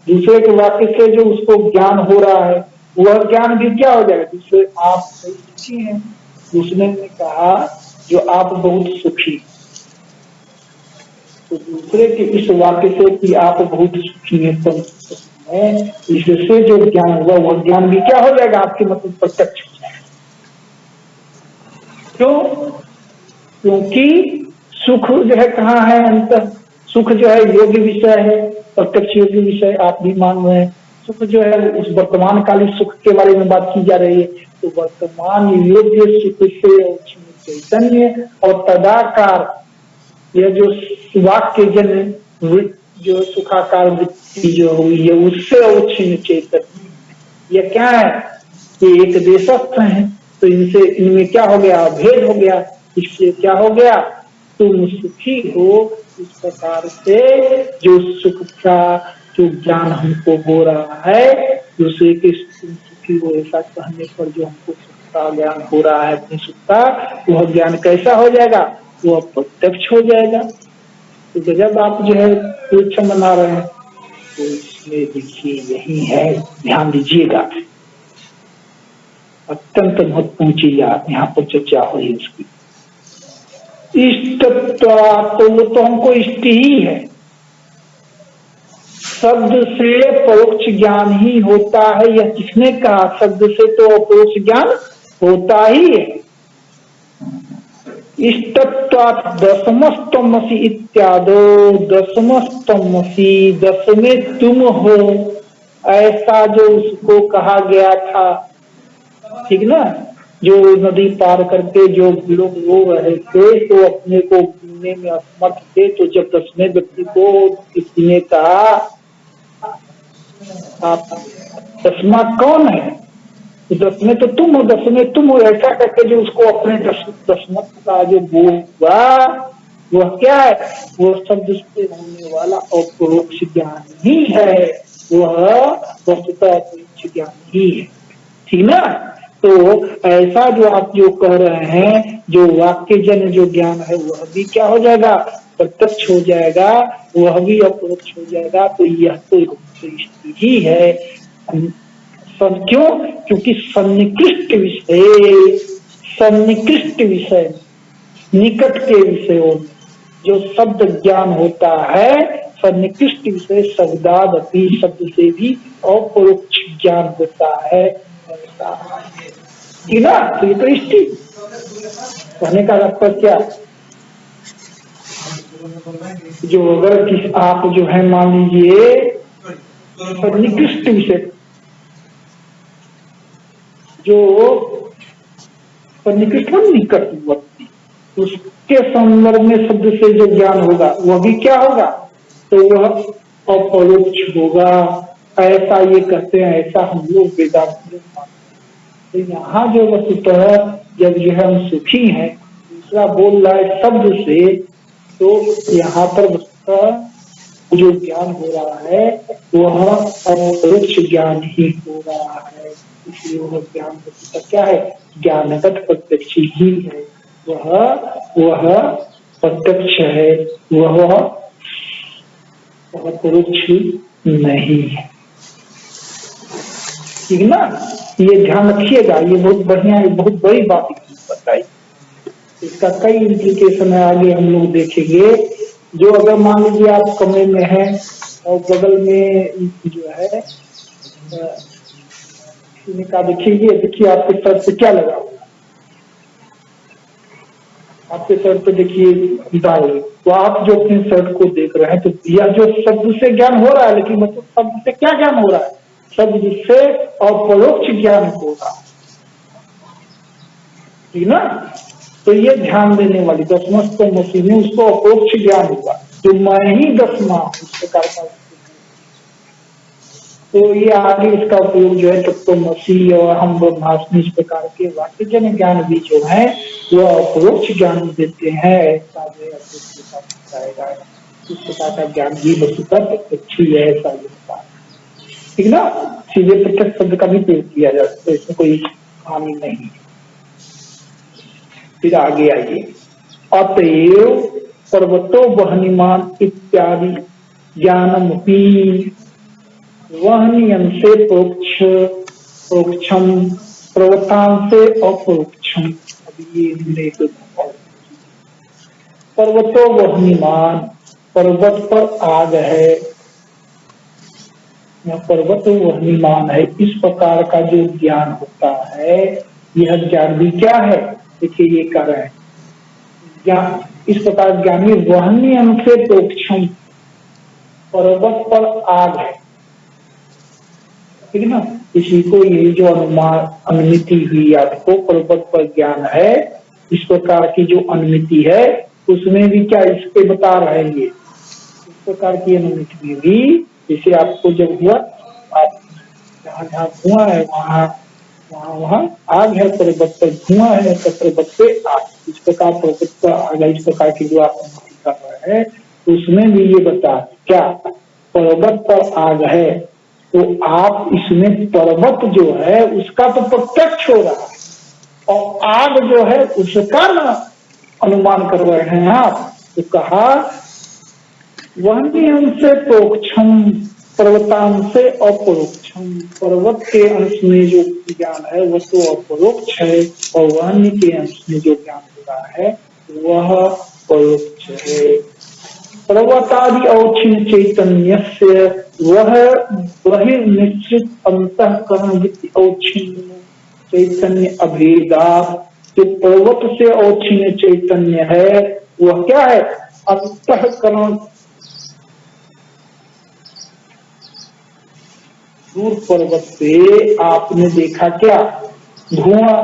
दूसरे के वाक्य से जो उसको ज्ञान हो रहा है वह ज्ञान भी क्या हो जाएगा, दूसरे आप सुखी हैं, दूसरे ने कहा जो आप बहुत सुखी, तो दूसरे के इस वाक्य से कि आप बहुत सुखी हैं, तुम है, इससे जो ज्ञान हुआ वह ज्ञान भी क्या हो जाएगा, आपके मतलब प्रत्यक्ष हो जाएगा। क्यों? क्योंकि सुख जो है कहाँ है, अंत सुख जो है योग्य विषय है, प्रत्यक्ष योग्य विषय आप भी मान रहे हैं। सुख जो है उस वर्तमान कालिक सुख के बारे में बात की जा रही है, तो वर्तमान योग्य सुख से चैतन्य और तदाकार यह जो वाक्य जन जो सुखाकार वृत्ति जो हुई है उससे अवच्छिन्न चैतन्य, यह क्या है, ये एक देशस्थ है, तो इनसे इनमें क्या हो गया, भेद हो गया, इसलिए क्या हो गया, तुम सुखी हो। इस प्रकार से जो सुख का जो ज्ञान हमको हो रहा है, दूसरे के तुम सुखी हो ऐसा कहने पर जो हमको सुख का ज्ञान हो रहा है, अपनी सुख का, वह ज्ञान कैसा हो जाएगा, वह प्रत्यक्ष हो जाएगा। तो जब आप जो है परीक्षा मना रहे हैं, तो इसमें देखिए यही है, ध्यान दीजिएगा, अत्यंत महत्वपूर्ण चीज यहाँ पर चर्चा हुई उसकी। इष्ट तो वो तो हमको इष्ट ही है, शब्द से परोक्ष ज्ञान ही होता है, यह किसने कहा, शब्द से तो परोक्ष ज्ञान होता ही है। इष्टत्वात् दशमस्तमसि इत्यादो, दशमस्तमसि दसमे तुम हो, ऐसा जो उसको कहा गया था, ठीक ना, जो नदी पार करके जो लोग रो रहे थे तो अपने को गिनने में असमर्थ थे, तो जब 10वें व्यक्ति को किसी ने कहा आप 10वां कौन है, तो 10वें तो तुम हो, 10वें तुम हो, ऐसा करके जो उसको अपने दसमत का जो बोल हुआ वह क्या है, वह शब्द से होने वाला अपरोक्ष ज्ञान ही है, वह वस्तुतः अपरोक्ष ज्ञान ही है, ठीक ना। तो ऐसा जो आप जो कह रहे हैं, जो वाक्य जन जो ज्ञान है वह भी क्या हो जाएगा, प्रत्यक्ष हो जाएगा, वह भी अपरोक्ष हो जाएगा। तो यह तो दृष्टि ही है, क्यों, क्योंकि सन्निकृष्ट विषय, सन्निकृष्ट विषय, निकट के विषयों जो शब्द ज्ञान होता है, सन्निकृष्ट विषय शब्दाद अपनी, शब्द से भी अपरोक्ष ज्ञान होता है, ठीक ना। तो ये दृष्टि कहने का तात्पर्य क्या, जो अगर किस आप जो है मान लीजिए निकृष्ट विषय, जो निकृष्ट निकटवर्ती, उसके संदर्भ में शब्द से जो ज्ञान होगा वह भी क्या होगा, तो वह अपरोक्ष होगा, ऐसा ये कहते हैं, ऐसा हम लोग वेदांत में मानते हैं। तो यहाँ जो वस्तुतः जब जो है हम सुखी हैं, दूसरा बोल रहा है शब्द से, तो यहाँ पर वस्तुतः जो ज्ञान हो रहा है वह अपरोक्ष ज्ञान ही हो रहा है, इसलिए वह ज्ञान वस्तुतः क्या है, ज्ञानगत प्रत्यक्ष ही है, वह प्रत्यक्ष है, वह अपरोक्ष नहीं है, ठीक ना। ये ध्यान रखिएगा, ये बहुत बढ़िया, ये बहुत बड़ी बात बताई, इसका कई इम्प्लीकेशन है, आगे हम लोग देखेंगे। जो अगर मान लीजिए आप कमरे में हैं और बगल में जो है का देखिए, देखिए आपके सर पे क्या लगा हुआ, आपके सर पे देखिए दाल, तो आप जो अपने शर्ट को देख रहे हैं, तो यह जो शब्द से ज्ञान हो रहा है, लेकिन मतलब शब्द से क्या ज्ञान हो रहा है, शब्द से अपरोक्ष ज्ञान हो रहा है, ठीक ना। तो ये ध्यान देने वाली, दसमस्तमसि में उसको अपरोक्ष ज्ञान हुआ, तो मैं ही 10वां इस प्रकार का, तो ये आगे इसका उपयोग जो है तत्वमसि और हम ब्रह्मास्मि इस प्रकार के वाक्य जन ज्ञान भी जो है वह अपरोक्ष ज्ञान देते हैं, ऐसा जो है इस प्रकार का ज्ञान भी वस्तुतः प्रत्यक्ष ही है, ऐसा ठीक ना, सीधे प्रत्यक्ष शब्द का भी प्रयोग किया जा सकता है, इसमें कोई हानि नहीं है। फिर आगे आइए, अतएव पर्वतो वहनिमान इत्यादि ज्ञानमपि वहनियन से प्रोक्षम पर्वतान से अपरोक्षम। अब ये हमने पर्वतो वहनिमान, पर्वत पर आग है या पर्वत वहनिमान है, इस प्रकार का जो ज्ञान होता है, यह ज्ञान भी क्या है, देखिए ये कर रहे हैं ज्ञान, इस प्रकार ज्ञानी वहनियन से प्रोक्षम, पर्वत पर आग है, ठीक है ना, इसी को यही जो अनुमान अनुमिति हुई आपको पर्वत पर ज्ञान है, इस प्रकार की जो अनुमिति है उसमें भी क्या इसके बता रहे हैं, ये इस प्रकार की अनुमिति भी जैसे आपको जब हुआ, आप जहाँ जहाँ धुआं है वहाँ वहाँ वहाँ आग है, पर्वत पर धुआं है तो पर्वत पे आग, इस प्रकार पर्वत पर आग, इस प्रकार की जो आप अनुमिति कर रहे हैं उसमें भी ये बता क्या पर्वत पर आग है, तो आप इसमें पर्वत जो है उसका तो प्रत्यक्ष हो रहा है और आग जो है उसका ना अनुमान कर रहे हैं आप, तो कहा वहनी अंश प्रोक्षम पर्वतांश से अपरोक्षम, पर्वत के अंश में जो ज्ञान है वह तो अपरोक्ष है और वहनी के अंश में जो ज्ञान हो रहा है वह परोक्ष है। पर्वतादि औक्षिण चैतन्य से वह बहिर्निश्चित अंतःकरण औक्षिण चैतन्य अभेदा, जो पर्वत से औक्षिण चैतन्य है वह क्या है, अंतःकरण दूर पर्वत से आपने देखा क्या धुआं,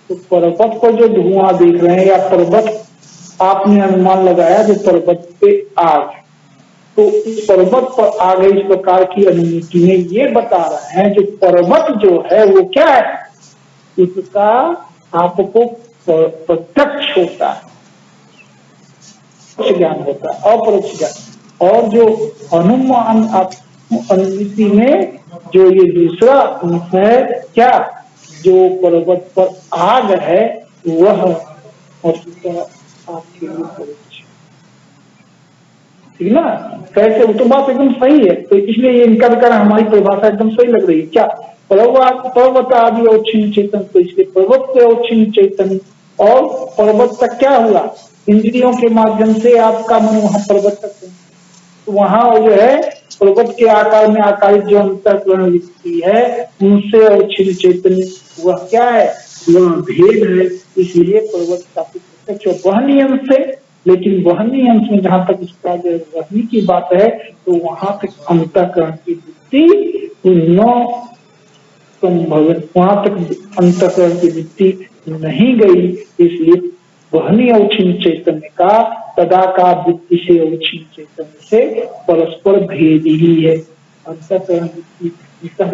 तो पर्वत पर जो धुआं देख रहे हैं या पर्वत आपने अनुमान लगाया जो पर्वत पे आग, तो इस पर्वत पर आग इस प्रकार की अनुमिति में ये बता रहे हैं जो पर्वत जो है वो क्या है, इसका आपको प्रत्यक्ष होता है, ज्ञान होता है, अपरोक्ष ज्ञान, और जो अनुमान आप अनुमिति में जो ये दूसरा अंश है क्या, जो पर्वत पर आग है वह आपके लिए परोक्ष, ठीक ना, कैसे, वो तो बात एकदम सही है, तो इसलिए ये इनका भी कारण हमारी परिभाषा एकदम सही लग रही है क्या, पर्वत आदि औक्षिण चेतन, तो इसलिए पर्वत से औक्षिण चेतन और पर्वत तक क्या हुआ, इंद्रियों के माध्यम से आपका मन वहां पर्वत तक है, तो वहां जो है पर्वत के आकार में आकारित जो अंतःकरण वृत्ति है उनसे औक्षिण चैतन्य वह क्या है, वह भेद है, इसलिए पर्वत का प्रत्यक्ष वहनी अंश से, लेकिन वहनी अंश में जहां तक इसका जो वहनी की बात है तो वहां तक अंतःकरण की वृत्ति न संभव, वहां तक अंतःकरण की वृत्ति नहीं गई, इसलिए वहनी औक्षिण चैतन्य का तदाकार वृत्ति से औक्षिण चैतन्य से परस्पर भेद ही है, अंतःकरण वृत्ति,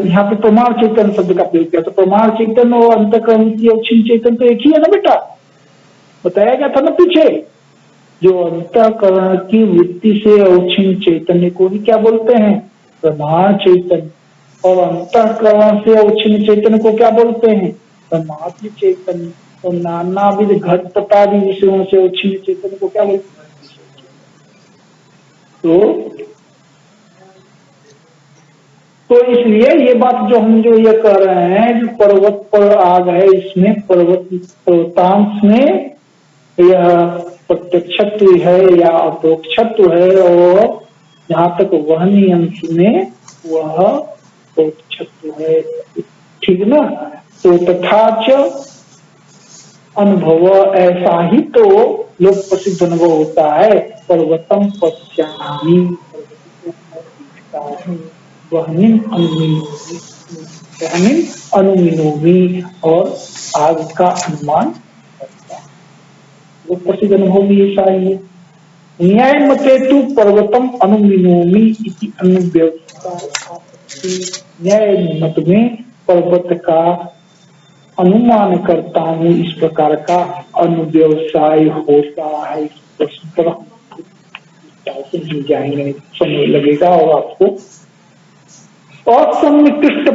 यहाँ पे प्रमाण चैतन्य शब्द का प्रयोग किया, तो प्रमाण चैतन्य और अंतःकरण वृत्ति औक्षिण चैतन्य तो एक ही है ना बेटा, बताया गया था ना पीछे, जो अंतःकरण की वृत्ति से औक्षिण चैतन्य को ही क्या बोलते हैं, प्रमाण चैतन्य, और अंतःकरण से औक्षिण चैतन्य को क्या बोलते हैं, परमात्म चैतन्य, और नानाविध घटपटादि विषयों से औक्षिण चैतन्य को क्या बोलते हैं, तो इसलिए ये बात जो हम जो ये कह रहे हैं जो पर्वत पर आग है, इसमें पर्वतांश में यह प्रत्यक्षत्व है या अपरोक्षत्व है, और जहां तक वहनी अंश में वह परोक्षत्व है, ठीक ना, तो तथाच अनुभव, ऐसा ही तो लोक प्रसिद्ध अनुभव होता है, पर्वतम पश्यामि, वहनिम अनुमिनोमी, और आग का अनुमान करता है, वो प्रसिद्ध अनुभव भी ऐसा ही है। न्याय मते तु पर्वतम अनुमिनोमी इति अनुव्यवस्था, न्याय मत में पर्वत का अनुमान करता हूँ इस प्रकार का अनुव्यवसाय होता है, इस प्रश्न पर जाएंगे, समय लगेगा और आपको असन्निकृष्ट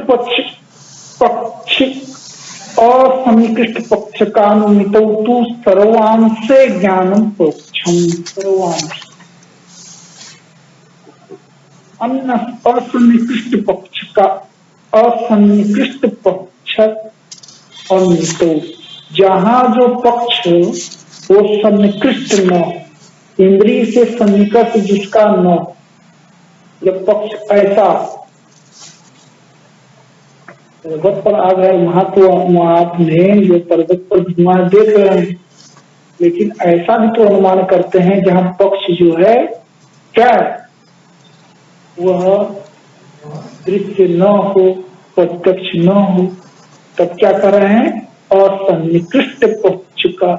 असन्निकृष्ट पक्षकानुमितौ तु सर्वांशे ज्ञानम प्रोक्षम। सर्वांश अन्य असन्निकृष्ट पक्ष का असन्निकृष्ट पक्ष अनुमितौ, जहां जो पक्ष वो सन्निकृष्ट न, इंद्रिय से सन्निकट जिसका न, जब पक्ष ऐसा पर्वत पर आ गए वहां तो आपने जो पर्वत पर धुआं देख रहे हैं, लेकिन ऐसा भी तो अनुमान करते हैं जहां पक्ष जो है क्या है, वह दृश्य न हो, प्रत्यक्ष न हो, तब क्या कर रहे हैं, असन्निकृष्ट पक्ष का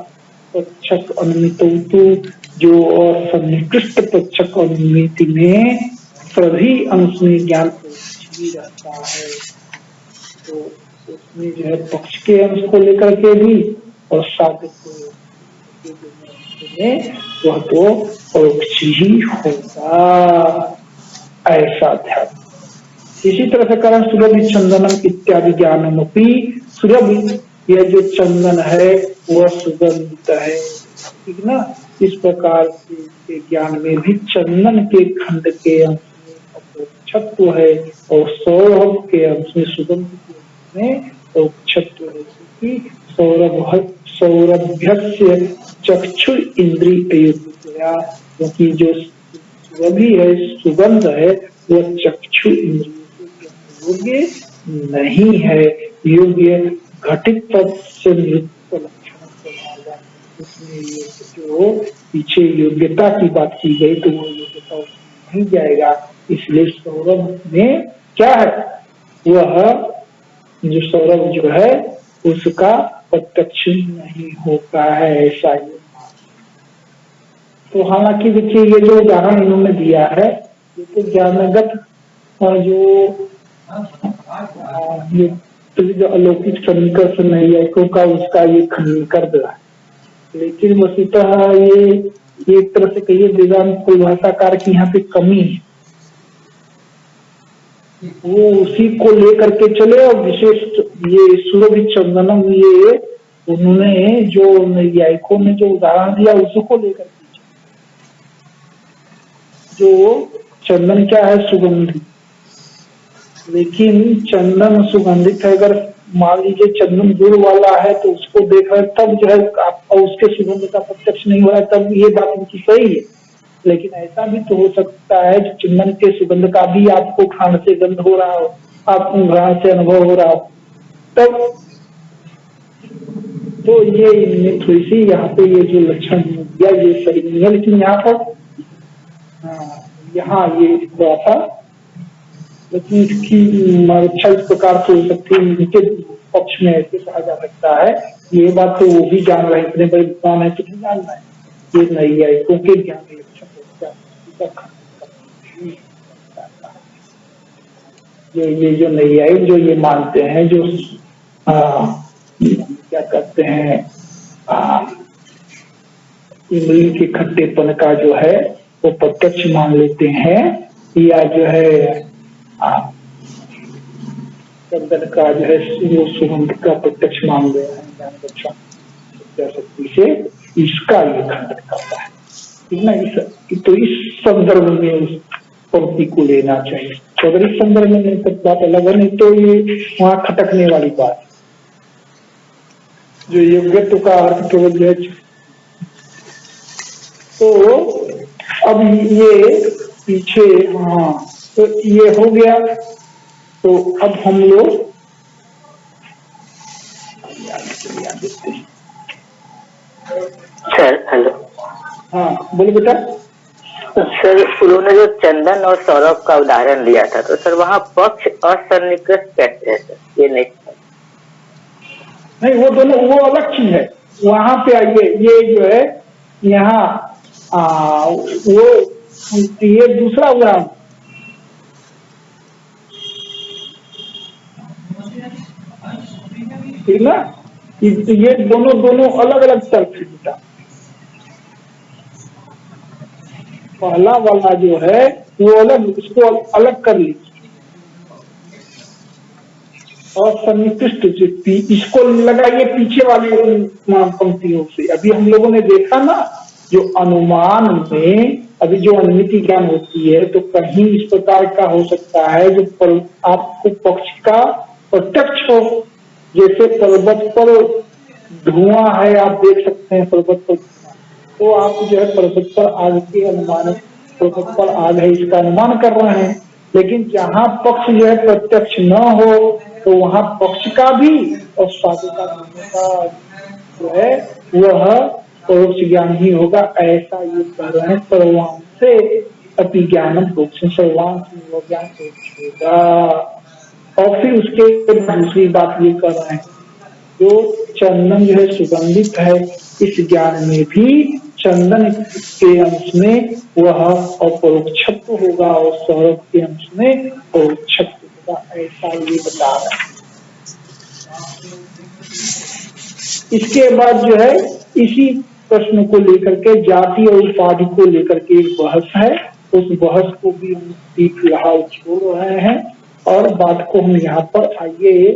पक्षक अनुमित, जो असन्निकृष्ट पक्षक अनुमिति में सभी अंश में ज्ञान ही रहता है। तो उसमें जो है पक्ष के अंश को लेकर के भी और साधक में वह तो परोक्ष ही होगा, ऐसा ध्यान। इसी तरह से कारण सुरभि चंदनम इत्यादि ज्ञानम अपनी, सुरभि यह जो चंदन है वह सुगंधित है, ठीक ना। इस प्रकार के ज्ञान में भी चंदन के खंड के अंश में अपरोक्षत्व है और सौरभ के अंश में सुगंध में अपरोक्षत्व है, क्योंकि सौरभ्यस्य चक्षु इंद्रिय, क्योंकि जो सुरभि है, सुगंध है, वह चक्षु इंद्रिय योग्य नहीं है, योग्य घटित पद से नियुक्त लक्षण स्वभाव। उसमें जो पीछे योग्यता की बात की गई तो वो योग्यता नहीं जाएगा, इसलिए सौरभ में क्या है, वह जो सौरभ जो है उसका प्रत्यक्ष नहीं होता है, ऐसा ही। तो हालांकि देखिए ये जो उदाहरण इन्होंने दिया है ये तो ज्ञानगत और जो ये तो जो अलौकिक सन्निकर्ष नैयायिकों का उसका ये खंडन कर दिया, लेकिन वस्तुतः ये एक तरह से कहिए वेदांत परिभाषाकार की यहाँ पे कमी है, वो उसी को लेकर के चले और विशेष ये सुरभि चंदनम ये उन्होंने जो नैयायिकों ने जो उदाहरण दिया उसको लेकर के, जो चंदन क्या है, सुगंधित, लेकिन चंदन सुगंधित है, अगर मान लीजिए चंदन गुड़ वाला है तो उसको देख रहे तब जो है आपका उसके सुगंध का प्रत्यक्ष नहीं हो रहा है, तब ये बात उनकी सही है। लेकिन ऐसा भी तो हो सकता है जो चंदन के सुगंध का भी आपको घ्राण से गंध हो रहा हो, आपको घ्राण से अनुभव हो रहा हो, तब तो ये इनमें थोड़ी सी यहाँ पे ये जो लक्षण दिया ये सही नहीं है, लेकिन यहाँ पर यहाँ ये थोड़ा सा, लेकिन इसकी अच्छा इस प्रकार से हो सकती है, इनके पक्ष में ऐसे कहा जा सकता है, ये बात तो वो भी जान रहे हैं, इतने बड़े विद्वान है तो नहीं जान रहे हैं, ये नैयायिकों के ज्ञान ये जो नैयायिक जो ये मानते हैं, जो क्या कहते हैं इमली के खट्टेपन का जो है वो प्रत्यक्ष मान लेते हैं, या जो है चंदन का जो है वो सुगंध का प्रत्यक्ष मान रहे हैं ज्ञान दर्शन शक्ति से, इसका ये खंडन करता है, ठीक ना। तो इस संदर्भ में उस पंक्ति को लेना चाहिए, अगर इस संदर्भ में नहीं तो बात अलग है, नहीं तो ये वहां खटकने वाली बात, जो योग्यत्व का अर्थ केवल जो है। तो अब ये पीछे तो ये हो गया, तो अब हम लोग सर हेलो, हाँ बोलो बेटा। सर उन्होंने जो चंदन और सौरभ का उदाहरण लिया था तो सर वहाँ पक्ष असन्निकृष्ट कैसे है सर, ये नहीं वो दोनों वो अलग चीज है, वहां पे आइए, ये जो है यहाँ वो ये दूसरा उदाहरण, ठीक ना, ये दोनों अलग अलग तर्क है बेटा। पहला वाला जो है वो अलग, उसको अलग कर लीजिए, असन्निकृष्ट चित्ती, इसको लगाइए पीछे वाले पंक्तियों से। अभी हम लोगों ने देखा ना, जो अनुमान में अभी जो अनुमिति ज्ञान होती है तो कहीं इस प्रकार का हो सकता है जो आपको पक्ष का प्रत्यक्ष हो। जैसे पर्वत पर धुआं है, आप देख सकते हैं पर्वत पर, तो आप जो है पर्वत पर आग के अनुमान, पर्वत पर आग है इसका अनुमान कर रहे हैं। लेकिन जहां पक्ष जो है प्रत्यक्ष न हो तो वहां पक्ष का भी और साधुता का जो है वह परोक्ष ज्ञान ही होगा, ऐसा ये कह रहे हैं। सर्वांश से अति ज्ञानम परोक्ष, सर्वांश में वह ज्ञान परोक्ष होगा। और फिर उसके दूसरी बात ये कर रहे हैं, जो चंदन जो है सुगंधित है, इस ज्ञान में भी चंदन के अंश में वह अपरोक्षत्व होगा और सौरभ के अंश में परोक्षत्व होगा, ऐसा ये बता रहे हैं। इसके बाद जो है इसी प्रश्न को लेकर के जाति और उपाधि को लेकर के एक बहस है, उस बहस को भी हम फिलहाल छोड़ रहे हैं और बात को हम यहाँ पर आइए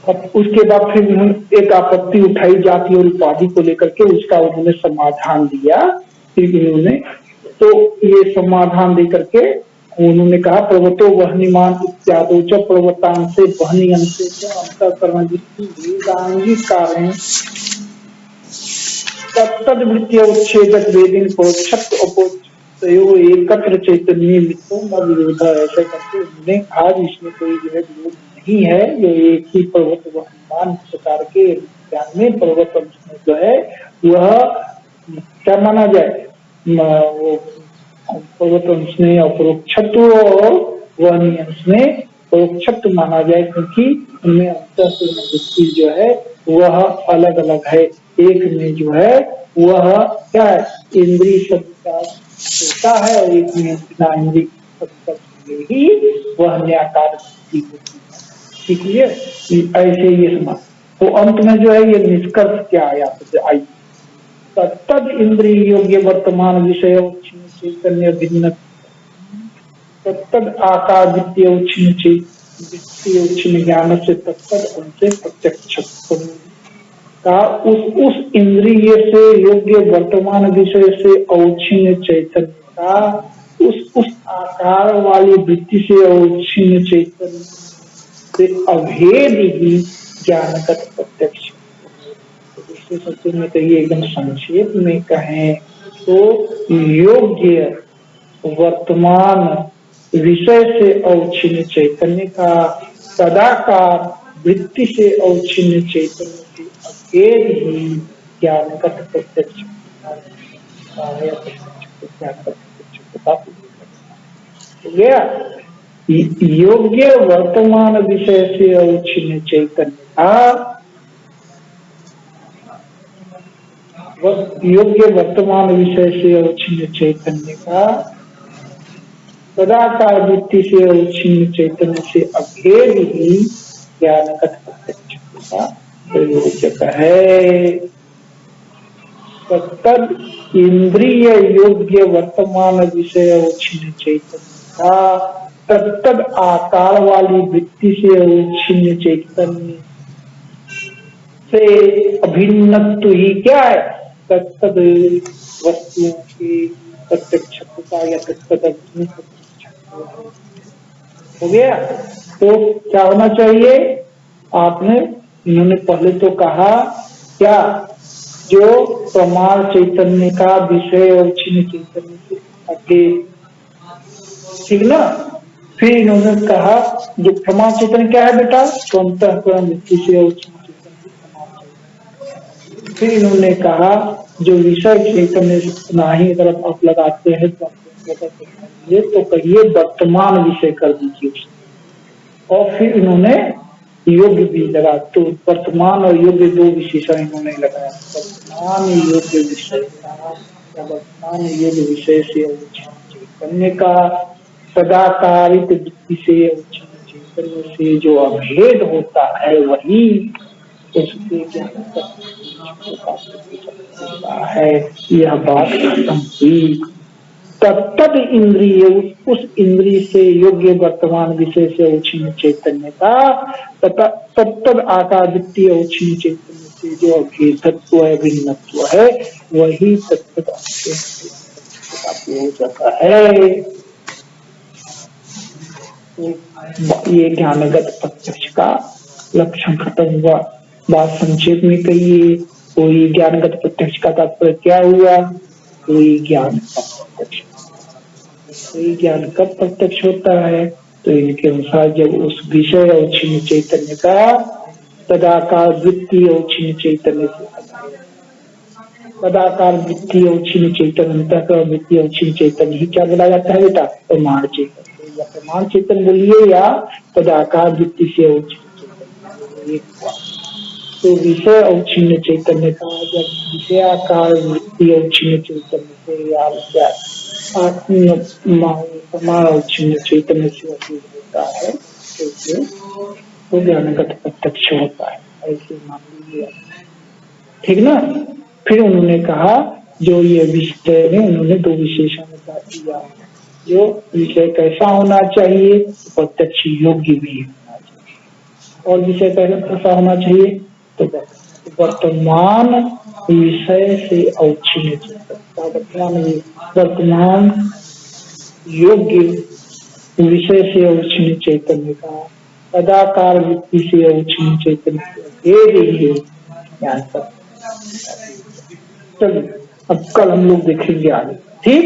अब उसके बाद फिर उन्होंने एक आपत्ति उठाई जाति और उपाधि को लेकर के, उसका उन्होंने समाधान दिया। फिर इन्होंने तो ये समाधान दे करके उन्होंने कहा पर्वतो वहनिमान इत्यादि च पर्वतान से वहनी अंशे अंतःकरण वेदांगी कारण तत्तद्वृत्तीय उच्छेदक वेदिन परोक्षत्व अपोक्षयो एकत्र चैतन्य मित्रों न विरोध, ऐसा करके उन्होंने आज इसमें कोई जो है विरोध नहीं है। जो एक ही पर्वत वहनिमान प्रकार के ज्ञान में पर्वत में जो है वह क्या माना जाए, वो पर्वत अंश में अपरोक्षत्व और वहनी अंश में परोक्षत्व माना जाए, क्योंकि उनमें अंतःकरण वृत्ति जो है वह अलग अलग है। एक में जो है वह क्या है, इंद्रिय शब्द का होता है और एक में बिना इंद्रिय शब्द ही वह न्याकार वृत्ति होती है। ठीक है, ऐसे ये समझ। तो अंत में जो है ये निष्कर्ष क्या आया, आई तद इंद्रिय योग्य वर्तमान विषय चैतन्य भिन्न तत्तद आकार वित्तीय उच्छिन्न ज्ञान से तत्तद उनसे प्रत्यक्ष का उस इंद्रिय से योग्य वर्तमान विषय से औच्छिन्न चैतन्य का उस आकार वाली वृत्ति से औच्छिन्न चैतन्य से अभेद ही ज्ञानगत प्रत्यक्ष। दूसरे शब्दों में कहिए, एकदम संक्षेप में कहें तो योग्य वर्तमान विषय से औच्छिन्न चैतन्य का सदाकार वृत्ति से औच्छिन्न चैतन्य से अभेद ही ज्ञानगत प्रत्यक्ष हो गया। योग्य वर्तमान विषय से औच्छिन्न चैतन्य का योग्य वर्तमान विषय से औच्छिन्न चैतन्य का सदाकार वृत्ति से औच्छिन्न चैतन्य से अभेद ही ज्ञानगत प्रत्यक्ष का प्रयोजक है। तद इंद्रिय योग्य वर्तमान विषय औच्छिन्न चैतन्य का तत्तद आकार वाली वृत्ति से औच्छिन्न चैतन्य से अभिन्नत्व ही क्या है, तत्तद वस्तुओं की प्रत्यक्षता या तत्तद हो गया। तो क्या होना चाहिए, आपने इन्होंने पहले तो कहा क्या, जो प्रमाण चैतन्य का विषय और छिन्न चैतन्य से अभेद, ठीक ना। फिर इन्होंने कहा जो प्रमाण चैतन्य क्या है बेटा, स्वतंत्रकरण वृत्ति से और छिन्न चैतन्य प्रमाण चैतन्य। फिर इन्होंने कहा जो विषय चैतन्य नहीं, अगर आप लगाते हैं तो कहिए वर्तमान विषय कर दीजिए उसको। और फिर इन्होंने योग्य भी लगा, तो वर्तमान और योग्य दो विशेषण इन्होंने लगाया। वर्तमान योग्य विषय का या वर्तमान योग्य विषय से चैतन्य का सदाकारिक वृत्ति से चैतन्य से जो अभेद होता है वही उसके ज्ञान का होता है। यह बात खत्म हुई। तत्तद इंद्रिय, उस इंद्रिय से योग्य वर्तमान विषय से अवच्छिन्न चैतन्य का तत्तद आकार वृत्तीय अवच्छिन्न चैतन्य से जो अभेदत्व है, भिन्नत्व है, वही तत्तद हो जाता है। ये ज्ञानगत प्रत्यक्ष का लक्षण खत्म हुआ। बात संक्षेप में कहिए, कोई ज्ञानगत प्रत्यक्ष का तात्पर्य क्या हुआ? कोई ज्ञान का प्रत्यक्ष, कोई ज्ञान कब प्रत्यक्ष होता है? तो इनके अनुसार जब उस विषय अवच्छिन्न चैतन्य का तदाकार वृत्तीय अवच्छिन्न चैतन्य से, तदाकार वृत्तीय अवच्छिन्न चैतन्य, अंतःकरण वृत्तीय अवच्छिन्न चैतन्य ही क्या बोला जाता है बेटा? प्रमाण चैतन्य। या प्रमाण चैतन्य बोलिए या तदाकार वृत्ति से अवच्छिन्न चैतन्य। तो विषय अवच्छिन्न चैतन्य का जब विषयाकार वृत्ति अवच्छिन्न चैतन्य से या प्रमाण अवच्छिन्न चैतन्य से अभेद होता है तो ज्ञानगत प्रत्यक्ष होता है, ऐसे मान लीजिए। ठीक ना? फिर उन्होंने कहा जो ये विषय में उन्होंने दो विशेषण बता दिया। जो विषय कैसा होना चाहिए? प्रत्यक्ष योग्य भी होना चाहिए। और विषय कैसा होना चाहिए? तो वर्तमान विषय से अवच्छिन्न चैतन्य, वर्तमान योग्य विषय से अवच्छिन्न चैतन्य का तदाकार वृत्ति से अवच्छिन्न चैतन्य ही ज्ञान। चलिए अब कल हम लोग देखेंगे आगे।